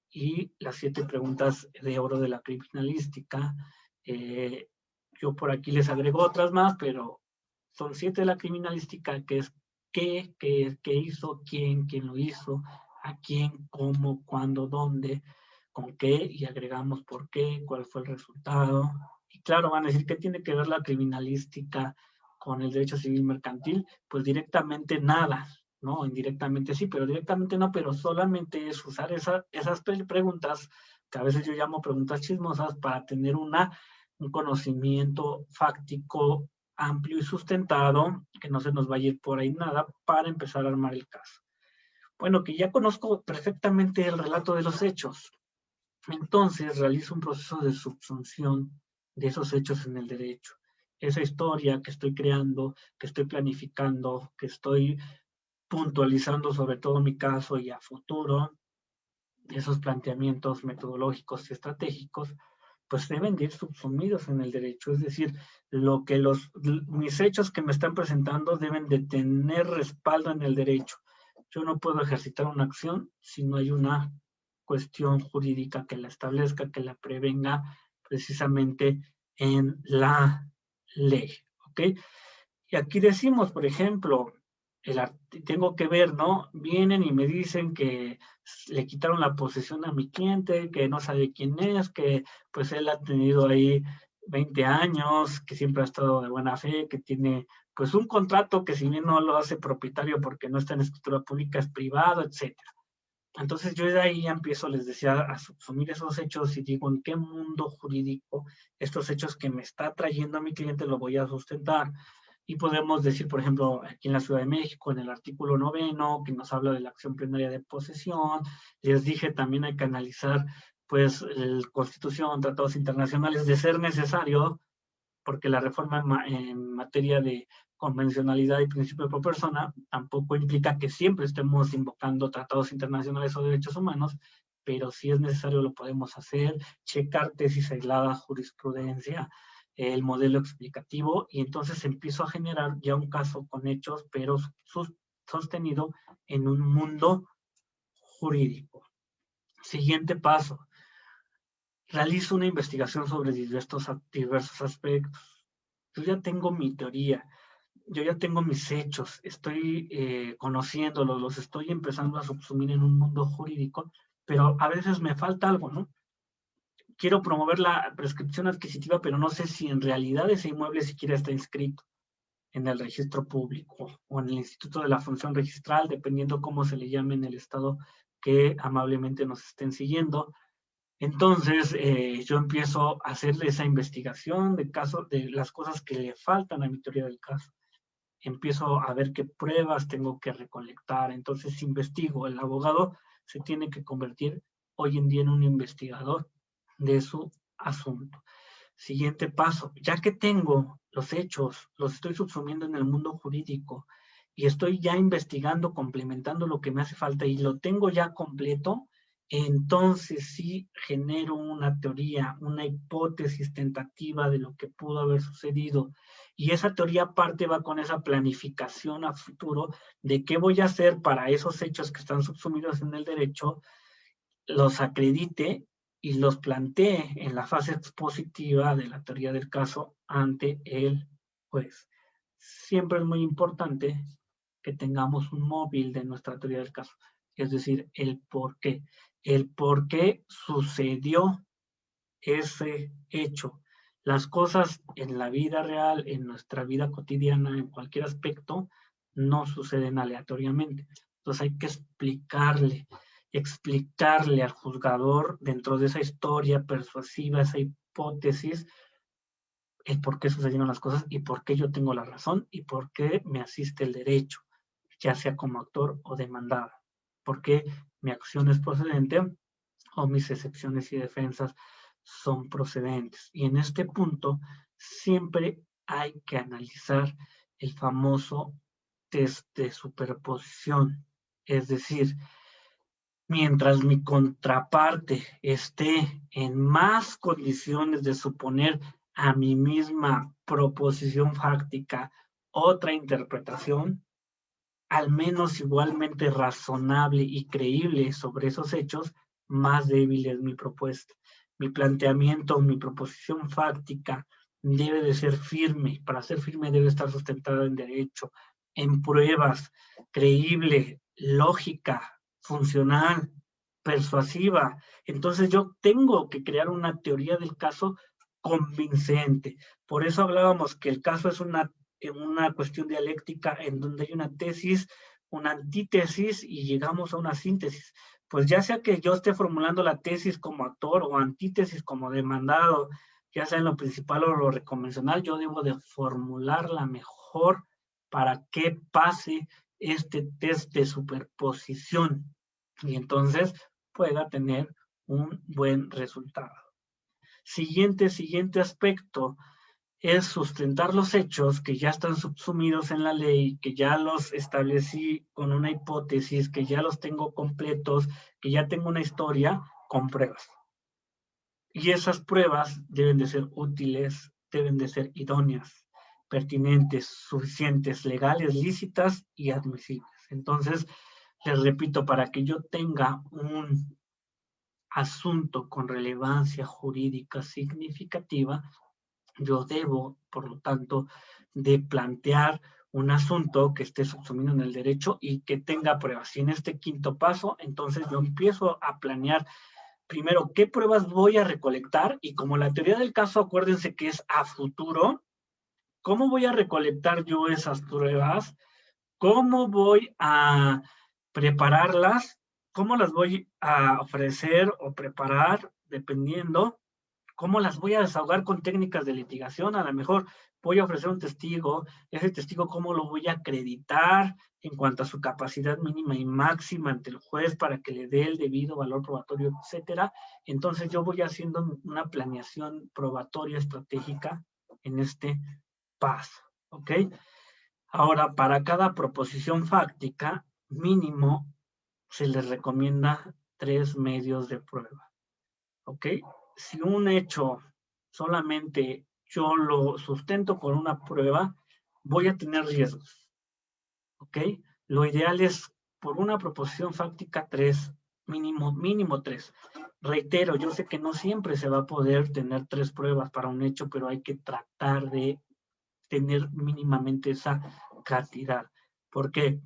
Y las 7 preguntas de oro de la criminalística. Yo por aquí les agrego otras más, pero son 7 de la criminalística, que es qué hizo, quién lo hizo, a quién, cómo, cuándo, dónde, con qué, y agregamos por qué, cuál fue el resultado. Y claro, van a decir, ¿qué tiene que ver la criminalística con el derecho civil mercantil? Pues directamente nada, ¿no? Indirectamente sí, pero directamente no, pero solamente es usar esas preguntas, que a veces yo llamo preguntas chismosas, para tener un conocimiento fáctico amplio y sustentado, que no se nos vaya a ir por ahí nada, para empezar a armar el caso. Bueno, que ya conozco perfectamente el relato de los hechos, entonces realizo un proceso de subsunción de esos hechos en el derecho. Esa historia que estoy creando, que estoy planificando, que estoy puntualizando sobre todo mi caso y a futuro, esos planteamientos metodológicos y estratégicos, pues deben de ir subsumidos en el derecho. Es decir, mis hechos que me están presentando deben de tener respaldo en el derecho. Yo no puedo ejercitar una acción si no hay una cuestión jurídica que la establezca, que la prevenga precisamente en la ley. ¿Ok? Y aquí decimos, por ejemplo, tengo que ver, ¿no? Vienen y me dicen que le quitaron la posesión a mi cliente, que no sabe quién es, que pues él ha tenido ahí 20 años, que siempre ha estado de buena fe, que tiene pues un contrato que si bien no lo hace propietario porque no está en escritura pública, es privado, etcétera. Entonces yo de ahí ya empiezo, les decía, a subsumir esos hechos y digo, ¿en qué mundo jurídico estos hechos que me está trayendo a mi cliente lo voy a sustentar? Y podemos decir, por ejemplo, aquí en la Ciudad de México, en el artículo 9, que nos habla de la acción plenaria de posesión. Les dije, también hay que analizar, pues, la Constitución, tratados internacionales, de ser necesario, porque la reforma en materia de convencionalidad y principio pro persona tampoco implica que siempre estemos invocando tratados internacionales o derechos humanos, pero si es necesario lo podemos hacer, checar tesis aisladas, jurisprudencia, el modelo explicativo, y entonces empiezo a generar ya un caso con hechos, pero sostenido en un mundo jurídico. Siguiente paso. Realizo una investigación sobre diversos aspectos. Yo ya tengo mi teoría, yo ya tengo mis hechos, estoy conociéndolos, los estoy empezando a subsumir en un mundo jurídico, pero a veces me falta algo, ¿no? Quiero promover la prescripción adquisitiva, pero no sé si en realidad ese inmueble siquiera está inscrito en el registro público o en el Instituto de la Función Registral, dependiendo cómo se le llame en el estado que amablemente nos estén siguiendo. Entonces, yo empiezo a hacer esa investigación de las cosas que le faltan a mi teoría del caso. Empiezo a ver qué pruebas tengo que recolectar. Entonces, investigo. El abogado se tiene que convertir hoy en día en un investigador de su asunto. Siguiente paso. Ya que tengo los hechos, los estoy subsumiendo en el mundo jurídico y estoy ya investigando, complementando lo que me hace falta y lo tengo ya completo, entonces sí genero una teoría, una hipótesis tentativa de lo que pudo haber sucedido. Y esa teoría aparte va con esa planificación a futuro de qué voy a hacer para esos hechos que están subsumidos en el derecho, los acredite y los plantee en la fase expositiva de la teoría del caso ante el juez. Siempre es muy importante que tengamos un móvil de nuestra teoría del caso, es decir, el por qué sucedió ese hecho. Las cosas en la vida real, en nuestra vida cotidiana, en cualquier aspecto, no suceden aleatoriamente. Entonces hay que explicarle al juzgador dentro de esa historia persuasiva, esa hipótesis, el por qué sucedieron las cosas y por qué yo tengo la razón y por qué me asiste el derecho, ya sea como actor o demandado, por qué mi acción es procedente o mis excepciones y defensas son procedentes. Y en este punto siempre hay que analizar el famoso test de superposición, es decir, mientras mi contraparte esté en más condiciones de suponer a mi misma proposición fáctica otra interpretación, al menos igualmente razonable y creíble sobre esos hechos, más débil es mi propuesta. Mi planteamiento, mi proposición fáctica debe de ser firme. Para ser firme debe estar sustentada en derecho, en pruebas, creíble, lógica, funcional, persuasiva. Entonces yo tengo que crear una teoría del caso convincente. Por eso hablábamos que el caso es una cuestión dialéctica en donde hay una tesis, una antítesis y llegamos a una síntesis. Pues ya sea que yo esté formulando la tesis como actor o antítesis como demandado, ya sea en lo principal o lo reconvencional, yo debo de formularla mejor para que pase este test de superposición y entonces pueda tener un buen resultado. Siguiente aspecto es sustentar los hechos que ya están subsumidos en la ley, que ya los establecí con una hipótesis, que ya los tengo completos, que ya tengo una historia con pruebas. Y esas pruebas deben de ser útiles, deben de ser idóneas, pertinentes, suficientes, legales, lícitas y admisibles. Entonces, les repito, para que yo tenga un asunto con relevancia jurídica significativa, yo debo, por lo tanto, de plantear un asunto que esté subsumido en el derecho y que tenga pruebas. Y en este quinto paso, entonces yo empiezo a planear primero qué pruebas voy a recolectar y como la teoría del caso, acuérdense que es a futuro, ¿cómo voy a recolectar yo esas pruebas? ¿Cómo voy a prepararlas? ¿Cómo las voy a ofrecer o preparar? Dependiendo. ¿Cómo las voy a desahogar con técnicas de litigación? A lo mejor voy a ofrecer un testigo, ese testigo cómo lo voy a acreditar en cuanto a su capacidad mínima y máxima ante el juez para que le dé el debido valor probatorio, etcétera. Entonces yo voy haciendo una planeación probatoria estratégica en este paso, ¿ok? Ahora, para cada proposición fáctica, mínimo se les recomienda 3 medios de prueba. ¿Ok? Si un hecho solamente yo lo sustento con una prueba, voy a tener riesgos. ¿Ok? Lo ideal es por una proposición fáctica 3, mínimo 3. Reitero, yo sé que no siempre se va a poder tener 3 pruebas para un hecho, pero hay que tratar de tener mínimamente esa cantidad. ¿Por qué?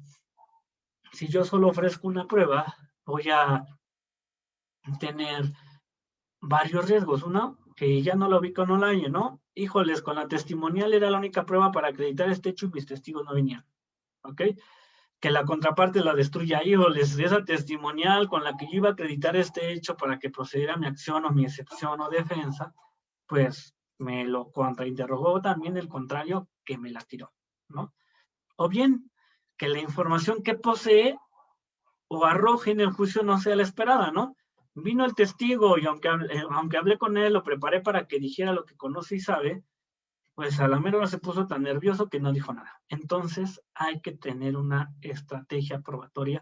Si yo solo ofrezco una prueba, voy a tener varios riesgos. Uno, que ya no lo vi con online, ¿no? Híjoles, con la testimonial era la única prueba para acreditar este hecho y mis testigos no venían. ¿Ok? Que la contraparte la destruya. Híjoles, esa testimonial con la que yo iba a acreditar este hecho para que procediera mi acción o mi excepción o defensa, pues me lo contrainterrogó también el contrario que me la tiró, ¿no? O bien, que la información que posee o arroje en el juicio no sea la esperada, ¿no? Vino el testigo y aunque hablé con él, lo preparé para que dijera lo que conoce y sabe, pues a la mera hora se puso tan nervioso que no dijo nada. Entonces hay que tener una estrategia probatoria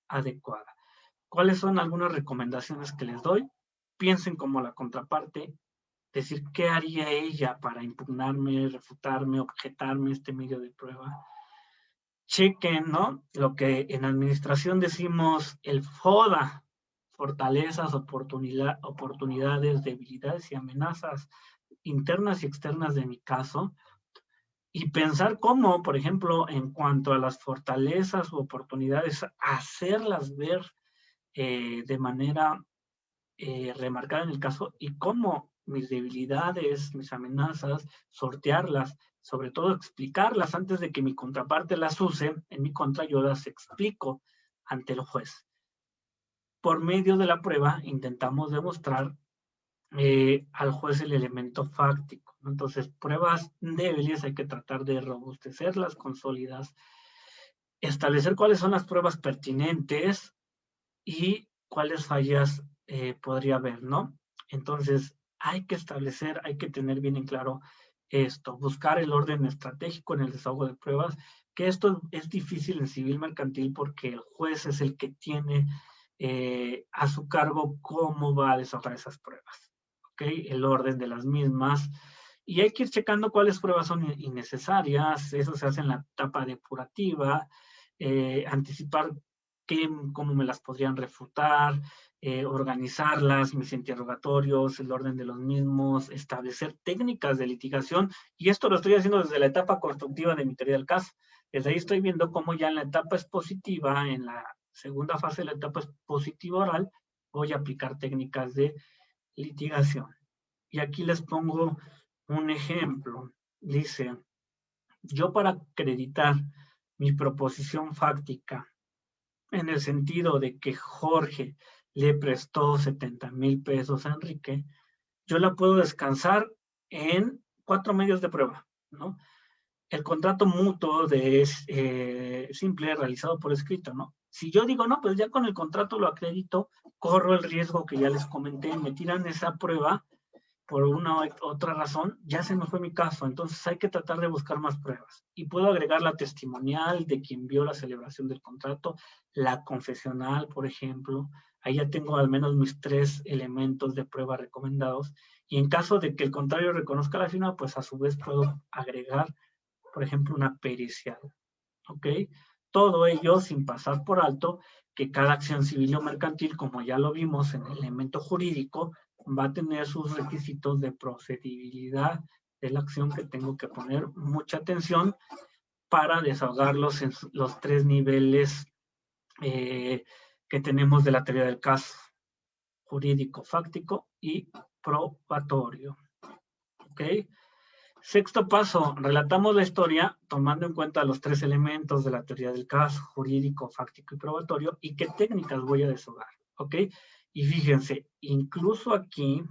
adecuada. ¿Cuáles son algunas recomendaciones que les doy? Piensen como la contraparte, decir qué haría ella para impugnarme, refutarme, objetarme este medio de prueba. Chequen, ¿no? Lo que en administración decimos el FODA, fortalezas, oportunidades, debilidades y amenazas internas y externas de mi caso, y pensar cómo, por ejemplo, en cuanto a las fortalezas u oportunidades, hacerlas ver de manera remarcada en el caso y cómo mis debilidades, mis amenazas, sortearlas, sobre todo explicarlas antes de que mi contraparte las use, en mi contra yo las explico ante el juez. Por medio de la prueba intentamos demostrar al juez el elemento fáctico. Entonces, pruebas débiles hay que tratar de robustecerlas con sólidas, establecer cuáles son las pruebas pertinentes y cuáles fallas podría haber, ¿no? Entonces, hay que establecer, hay que tener bien en claro esto, buscar el orden estratégico en el desahogo de pruebas, que esto es difícil en civil mercantil porque el juez es el que tiene a su cargo cómo va a desahogar esas pruebas, ¿ok? El orden de las mismas. Y hay que ir checando cuáles pruebas son innecesarias, eso se hace en la etapa depurativa, anticipar cómo me las podrían refutar, organizarlas, mis interrogatorios, el orden de los mismos, establecer técnicas de litigación, y esto lo estoy haciendo desde la etapa constructiva de mi teoría del caso. Desde ahí estoy viendo cómo ya en la etapa expositiva, en la segunda fase de la etapa expositiva oral, voy a aplicar técnicas de litigación. Y aquí les pongo un ejemplo. Dice, yo para acreditar mi proposición fáctica en el sentido de que Jorge le prestó 70,000 pesos a Enrique, yo la puedo descansar en 4 medios de prueba, ¿no? El contrato mutuo simple realizado por escrito, ¿no? Si yo digo, no, pues ya con el contrato lo acredito, corro el riesgo que ya les comenté, me tiran esa prueba por una u otra razón, ya se me fue mi caso, entonces hay que tratar de buscar más pruebas. Y puedo agregar la testimonial de quien vio la celebración del contrato, la confesional, por ejemplo, ahí ya tengo al menos mis 3 elementos de prueba recomendados, y en caso de que el contrario reconozca la firma, pues a su vez puedo agregar, por ejemplo, una pericial, ¿ok? Todo ello sin pasar por alto que cada acción civil o mercantil, como ya lo vimos en el elemento jurídico, va a tener sus requisitos de procedibilidad de la acción que tengo que poner mucha atención para desahogarlos en los 3 niveles que tenemos de la teoría del caso: jurídico, fáctico y probatorio. ¿Ok? Sexto paso, relatamos la historia tomando en cuenta los 3 elementos de la teoría del caso: jurídico, fáctico y probatorio, y qué técnicas voy a desahogar, ¿ok? Y fíjense, incluso aquí,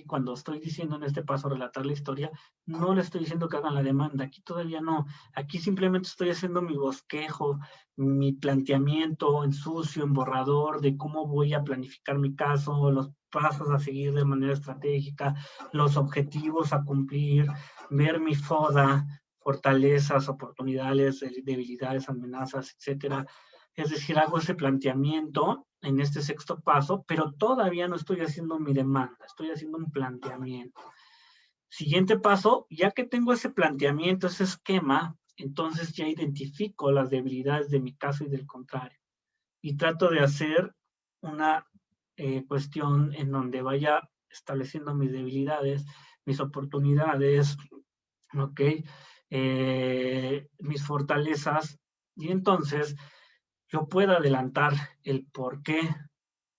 cuando estoy diciendo en este paso relatar la historia, no le estoy diciendo que hagan la demanda, aquí todavía no, aquí simplemente estoy haciendo mi bosquejo, mi planteamiento en sucio, en borrador, de cómo voy a planificar mi caso, los pasos a seguir de manera estratégica, los objetivos a cumplir, ver mi FODA, fortalezas, oportunidades, debilidades, amenazas, etcétera, Es decir, hago ese planteamiento en este sexto paso, pero todavía no estoy haciendo mi demanda, estoy haciendo un planteamiento. Siguiente paso, ya que tengo ese planteamiento, ese esquema, entonces ya identifico las debilidades de mi caso y del contrario. Y trato de hacer una cuestión en donde vaya estableciendo mis debilidades, mis oportunidades, ¿ok? Mis fortalezas, y entonces yo puedo adelantar el por qué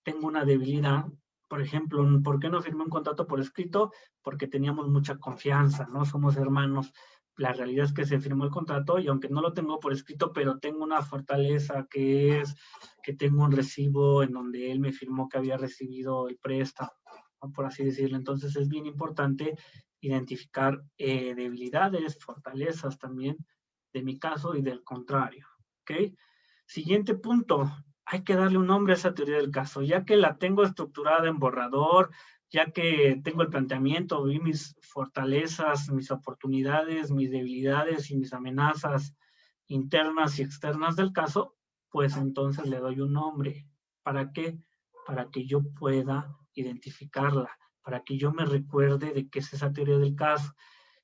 tengo una debilidad. Por ejemplo, ¿por qué no firmé un contrato por escrito? Porque teníamos mucha confianza, ¿no? Somos hermanos. La realidad es que se firmó el contrato y aunque no lo tengo por escrito, pero tengo una fortaleza que es que tengo un recibo en donde él me firmó que había recibido el préstamo, ¿no? Por así decirlo. Entonces es bien importante identificar debilidades, fortalezas también de mi caso y del contrario, ¿ok? Siguiente punto, hay que darle un nombre a esa teoría del caso, ya que la tengo estructurada en borrador, ya que tengo el planteamiento, vi mis fortalezas, mis oportunidades, mis debilidades y mis amenazas internas y externas del caso, pues entonces le doy un nombre. ¿Para qué? Para que yo pueda identificarla, para que yo me recuerde de qué es esa teoría del caso.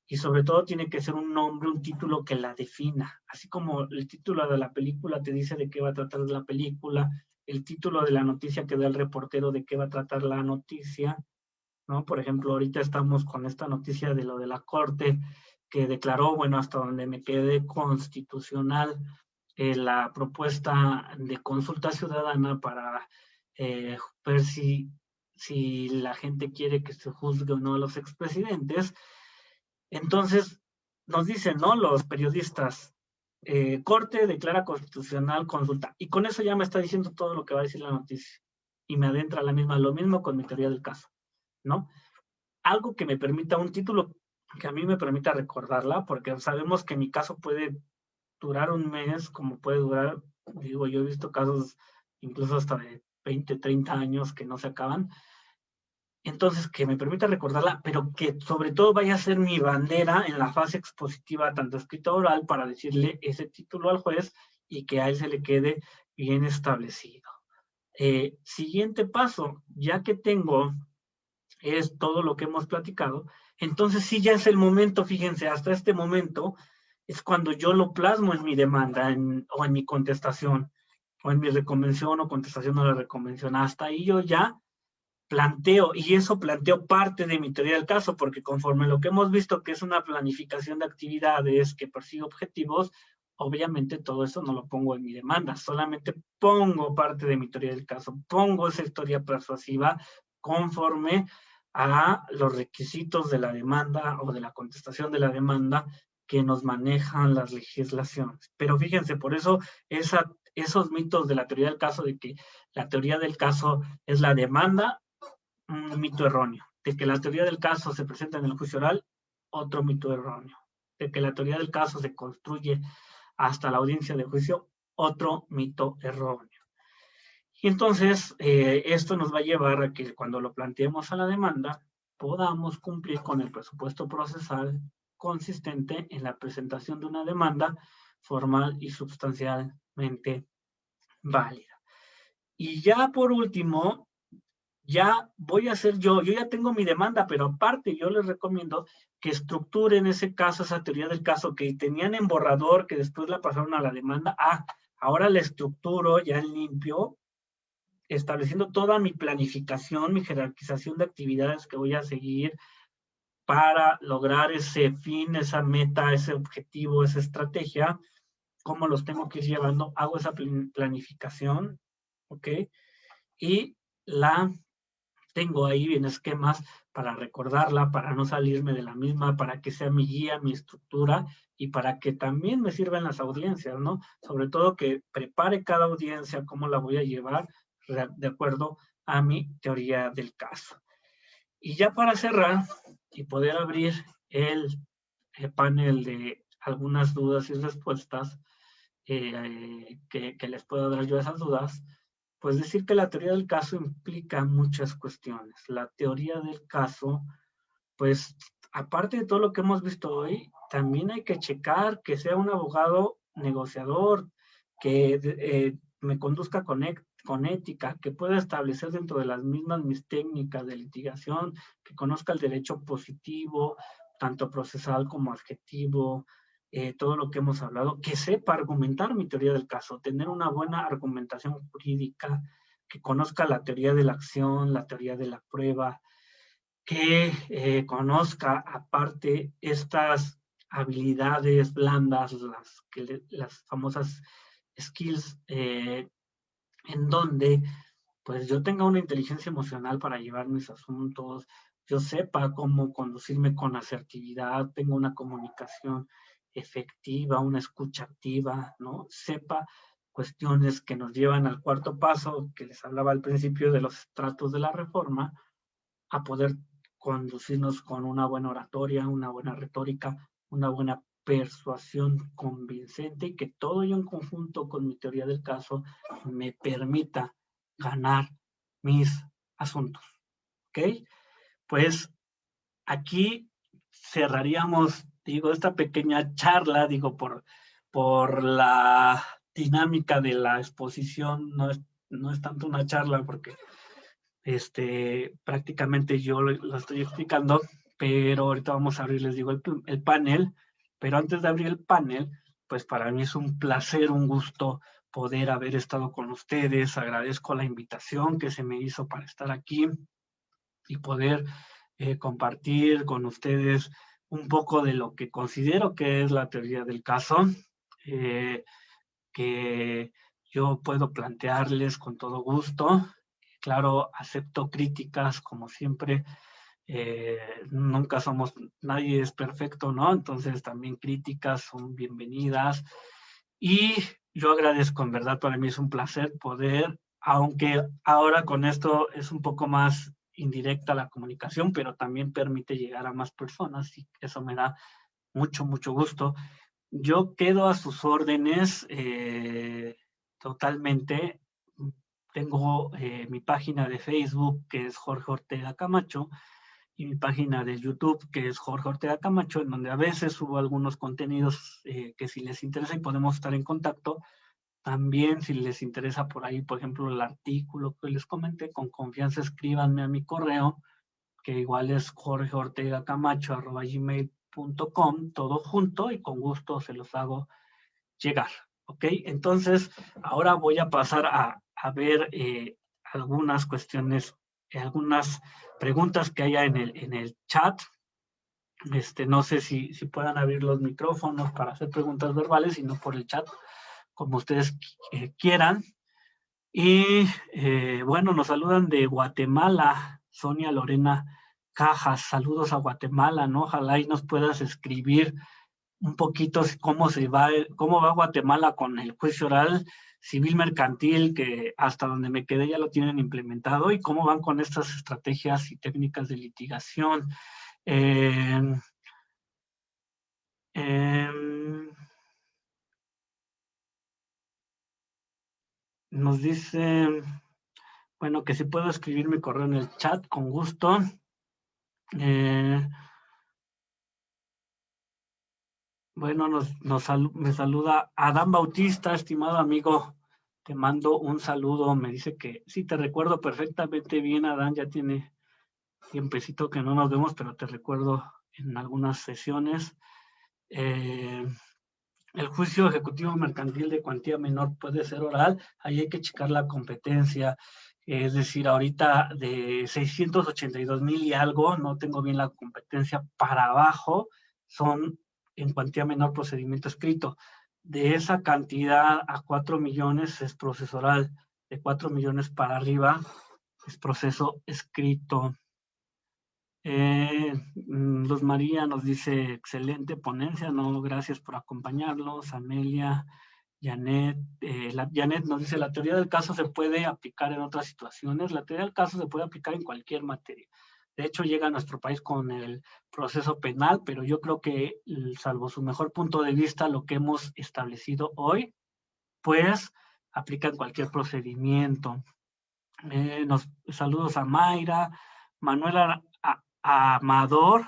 Y sobre todo tiene que ser un nombre, un título que la defina. Así como el título de la película te dice de qué va a tratar la película, el título de la noticia que da el reportero de qué va a tratar la noticia, ¿no? Por ejemplo, ahorita estamos con esta noticia de lo de la Corte que declaró, bueno, hasta donde me quedé constitucional, la propuesta de consulta ciudadana para ver si la gente quiere que se juzgue o no a los expresidentes. Entonces, nos dicen, ¿no? Los periodistas, Corte declara constitucional consulta. Y con eso ya me está diciendo todo lo que va a decir la noticia. Y me adentra la misma, lo mismo con mi teoría del caso, ¿no? Algo que me permita un título que a mí me permita recordarla, porque sabemos que mi caso puede durar un mes, como puede durar, digo, yo he visto casos incluso hasta de 20, 30 años que no se acaban. Entonces, que me permita recordarla, pero que sobre todo vaya a ser mi bandera en la fase expositiva, tanto escrita oral, para decirle ese título al juez y que a él se le quede bien establecido. Siguiente paso, ya que tengo es todo lo que hemos platicado, entonces sí ya es el momento, fíjense, hasta este momento es cuando yo lo plasmo en mi demanda o en mi contestación, o en mi reconvención o contestación a la reconvención. Hasta ahí yo ya planteo, y eso planteo parte de mi teoría del caso, porque conforme lo que hemos visto que es una planificación de actividades que persigue objetivos, obviamente todo eso no lo pongo en mi demanda, solamente pongo parte de mi teoría del caso, pongo esa historia persuasiva conforme a los requisitos de la demanda o de la contestación de la demanda que nos manejan las legislaciones. Pero fíjense, por eso esos mitos de la teoría del caso, de que la teoría del caso es la demanda, un mito erróneo. De que la teoría del caso se presenta en el juicio oral, otro mito erróneo. De que la teoría del caso se construye hasta la audiencia de juicio, otro mito erróneo. Y entonces, esto nos va a llevar a que cuando lo planteemos a la demanda, podamos cumplir con el presupuesto procesal consistente en la presentación de una demanda formal y sustancialmente válida. Y ya por último, ya voy a hacer yo ya tengo mi demanda, pero aparte yo les recomiendo que estructuren ese caso, esa teoría del caso que tenían en borrador, que después la pasaron a la demanda. Ahora la estructuro ya en limpio, estableciendo toda mi planificación, mi jerarquización de actividades que voy a seguir para lograr ese fin, esa meta, ese objetivo, esa estrategia, cómo los tengo que ir llevando, hago esa planificación, ¿ok? Y la tengo ahí en esquemas para recordarla, para no salirme de la misma, para que sea mi guía, mi estructura y para que también me sirvan las audiencias, ¿no? Sobre todo que prepare cada audiencia, cómo la voy a llevar de acuerdo a mi teoría del caso. Y ya para cerrar y poder abrir el panel de algunas dudas y respuestas que les puedo dar yo a esas dudas, pues decir que la teoría del caso implica muchas cuestiones. La teoría del caso, pues aparte de todo lo que hemos visto hoy, también hay que checar que sea un abogado negociador, que me conduzca con ética, que pueda establecer dentro de las mismas mis técnicas de litigación, que conozca el derecho positivo, tanto procesal como adjetivo, todo lo que hemos hablado, que sepa argumentar mi teoría del caso, tener una buena argumentación jurídica, que conozca la teoría de la acción, la teoría de la prueba, que conozca aparte estas habilidades blandas, las famosas skills, en donde pues yo tenga una inteligencia emocional para llevar mis asuntos, yo sepa cómo conducirme con asertividad, tengo una comunicación efectiva, una escucha activa, ¿no? Sepa cuestiones que nos llevan al cuarto paso, que les hablaba al principio de los estratos de la reforma, a poder conducirnos con una buena oratoria, una buena retórica, una buena persuasión convincente, y que todo ello en conjunto con mi teoría del caso me permita ganar mis asuntos. ¿Ok? Pues aquí cerraríamos, digo, esta pequeña charla, digo, por la dinámica de la exposición, no es tanto una charla porque prácticamente yo lo estoy explicando, pero ahorita vamos a abrir, les digo, el panel, pero antes de abrir el panel, pues para mí es un placer, un gusto poder haber estado con ustedes, agradezco la invitación que se me hizo para estar aquí y poder compartir con ustedes un poco de lo que considero que es la teoría del caso, que yo puedo plantearles con todo gusto. Claro, acepto críticas, como siempre, nunca somos, nadie es perfecto, ¿no? Entonces también críticas son bienvenidas. Y yo agradezco, en verdad, para mí es un placer poder, aunque ahora con esto es un poco más indirecta la comunicación, pero también permite llegar a más personas y eso me da mucho, mucho gusto. Yo quedo a sus órdenes totalmente. Tengo mi página de Facebook, que es Jorge Ortega Camacho, y mi página de YouTube, que es Jorge Ortega Camacho, en donde a veces subo algunos contenidos que si les interesa y podemos estar en contacto. También si les interesa por ahí, por ejemplo, el artículo que les comenté, con confianza escríbanme a mi correo, que igual es jorgeortegacamacho@gmail.com, todo junto, y con gusto se los hago llegar. ¿Ok? Entonces, ahora voy a pasar a ver algunas cuestiones, algunas preguntas que haya en el chat. No sé si puedan abrir los micrófonos para hacer preguntas verbales, y no por el chat, como ustedes quieran. Y bueno, nos saludan de Guatemala, Sonia Lorena Cajas. Saludos a Guatemala, ¿no? Ojalá y nos puedas escribir un poquito cómo va Guatemala con el juicio oral civil mercantil, que hasta donde me quedé ya lo tienen implementado, y cómo van con estas estrategias y técnicas de litigación. Nos dice, bueno, que si puedo escribir mi correo en el chat, con gusto. Bueno, me saluda Adán Bautista, estimado amigo. Te mando un saludo. Me dice que sí, te recuerdo perfectamente bien, Adán. Ya tiene tiempecito que no nos vemos, pero te recuerdo en algunas sesiones. El juicio ejecutivo mercantil de cuantía menor puede ser oral. Ahí hay que checar la competencia. Es decir, ahorita de 682,000 y algo, no tengo bien la competencia, para abajo son en cuantía menor procedimiento escrito. De esa cantidad a 4 millones es proceso oral. De 4 millones para arriba es proceso escrito. Luz María nos dice, excelente ponencia, no, gracias por acompañarnos. Amelia, Janet, Janet nos dice, la teoría del caso se puede aplicar en otras situaciones. La teoría del caso se puede aplicar en cualquier materia. De hecho, llega a nuestro país con el proceso penal, pero yo creo que, salvo su mejor punto de vista, lo que hemos establecido hoy, pues aplica en cualquier procedimiento. Saludos a Mayra. Manuela Amador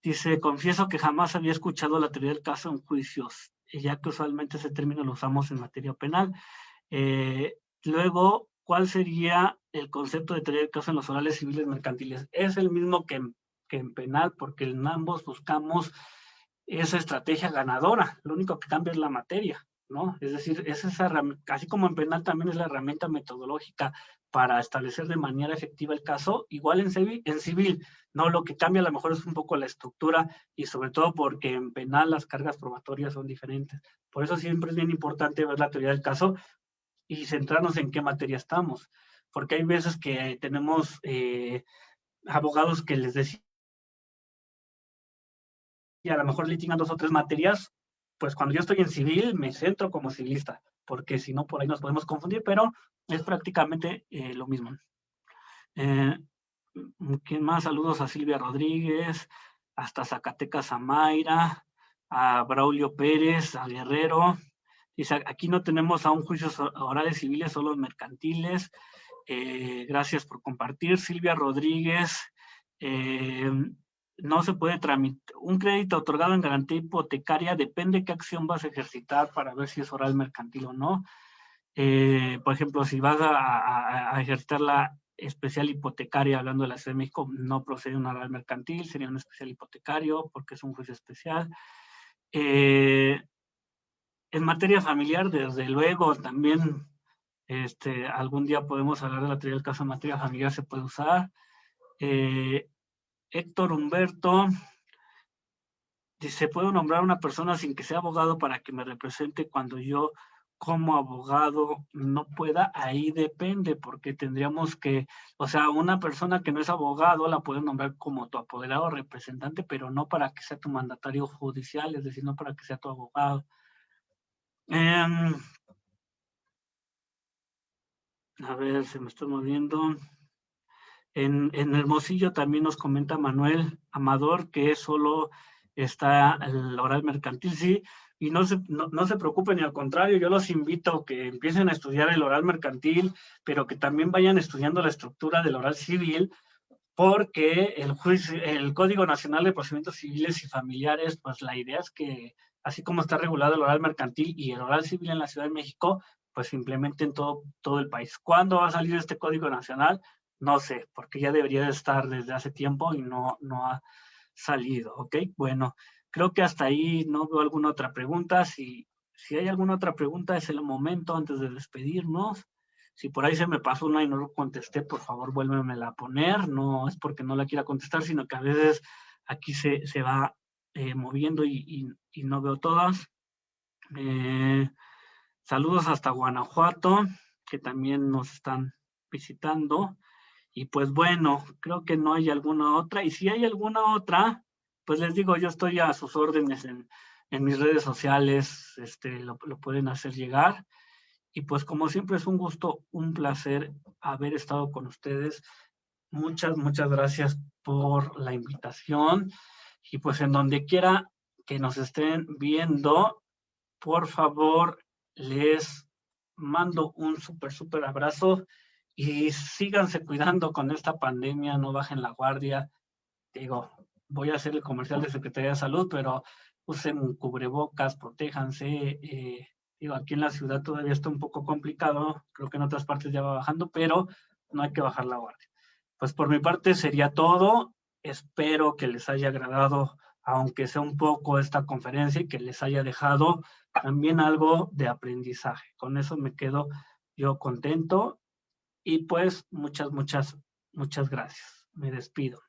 dice, confieso que jamás había escuchado la teoría del caso en juicios, ya que usualmente ese término lo usamos en materia penal. Luego, ¿cuál sería el concepto de teoría del caso en los orales civiles mercantiles? Es el mismo que en penal, porque en ambos buscamos esa estrategia ganadora. Lo único que cambia es la materia, ¿no? Es decir, es esa así como en penal también es la herramienta metodológica para establecer de manera efectiva el caso, igual en civil, ¿no? Lo que cambia a lo mejor es un poco la estructura y sobre todo porque en penal las cargas probatorias son diferentes. Por eso siempre es bien importante ver la teoría del caso y centrarnos en qué materia estamos, porque hay veces que tenemos abogados que les decía, y a lo mejor litigan 2 o 3 materias, pues cuando yo estoy en civil me centro como civilista, porque si no por ahí nos podemos confundir, pero es prácticamente lo mismo. ¿Quién más? Saludos a Silvia Rodríguez, hasta Zacatecas a Mayra, a Braulio Pérez, a Guerrero. Dice, aquí no tenemos aún juicios orales civiles, solo mercantiles. Gracias por compartir. Silvia Rodríguez, no se puede tramitar. Un crédito otorgado en garantía hipotecaria depende qué acción vas a ejercitar para ver si es oral mercantil o no. Por ejemplo, si vas a ejercitar la especial hipotecaria, hablando de la Ciudad de México, no procede un oral mercantil, sería un especial hipotecario porque es un juicio especial. En materia familiar, desde luego, también algún día podemos hablar de la teoría del caso en materia familiar, se puede usar. Héctor Humberto dice, ¿puedo nombrar a una persona sin que sea abogado para que me represente cuando yo como abogado no pueda? Ahí depende, porque tendríamos que, o sea, una persona que no es abogado la puedes nombrar como tu apoderado o representante, pero no para que sea tu mandatario judicial, es decir, no para que sea tu abogado. A ver, se me está moviendo. En Hermosillo también nos comenta Manuel Amador que solo está el oral mercantil, sí, y no se preocupen, y al contrario, yo los invito a que empiecen a estudiar el oral mercantil, pero que también vayan estudiando la estructura del oral civil, porque el Código Nacional de Procedimientos Civiles y Familiares, pues la idea es que, así como está regulado el oral mercantil y el oral civil en la Ciudad de México, pues se implemente en todo el país. ¿Cuándo va a salir este Código Nacional? No sé, porque ya debería de estar desde hace tiempo y no ha salido, ¿ok? Bueno, creo que hasta ahí no veo alguna otra pregunta. Si hay alguna otra pregunta, es el momento antes de despedirnos. Si por ahí se me pasó una y no lo contesté, por favor, vuélvemela a poner. No es porque no la quiera contestar, sino que a veces aquí se va moviendo y no veo todas. Saludos hasta Guanajuato, que también nos están visitando. Y pues bueno, creo que no hay alguna otra. Y si hay alguna otra, pues les digo, yo estoy a sus órdenes en mis redes sociales, lo pueden hacer llegar. Y pues como siempre es un gusto, un placer haber estado con ustedes. Muchas gracias por la invitación. Y pues en donde quiera que nos estén viendo, por favor, les mando un súper abrazo y síganse cuidando con esta pandemia, no bajen la guardia. Digo, voy a hacer el comercial de Secretaría de Salud, pero usen cubrebocas, protéjanse. Digo, aquí en la ciudad todavía está un poco complicado, creo que en otras partes ya va bajando, pero no hay que bajar la guardia. Pues por mi parte sería todo. Espero que les haya agradado, aunque sea un poco, esta conferencia y que les haya dejado también algo de aprendizaje. Con eso me quedo yo contento y pues muchas gracias. Me despido.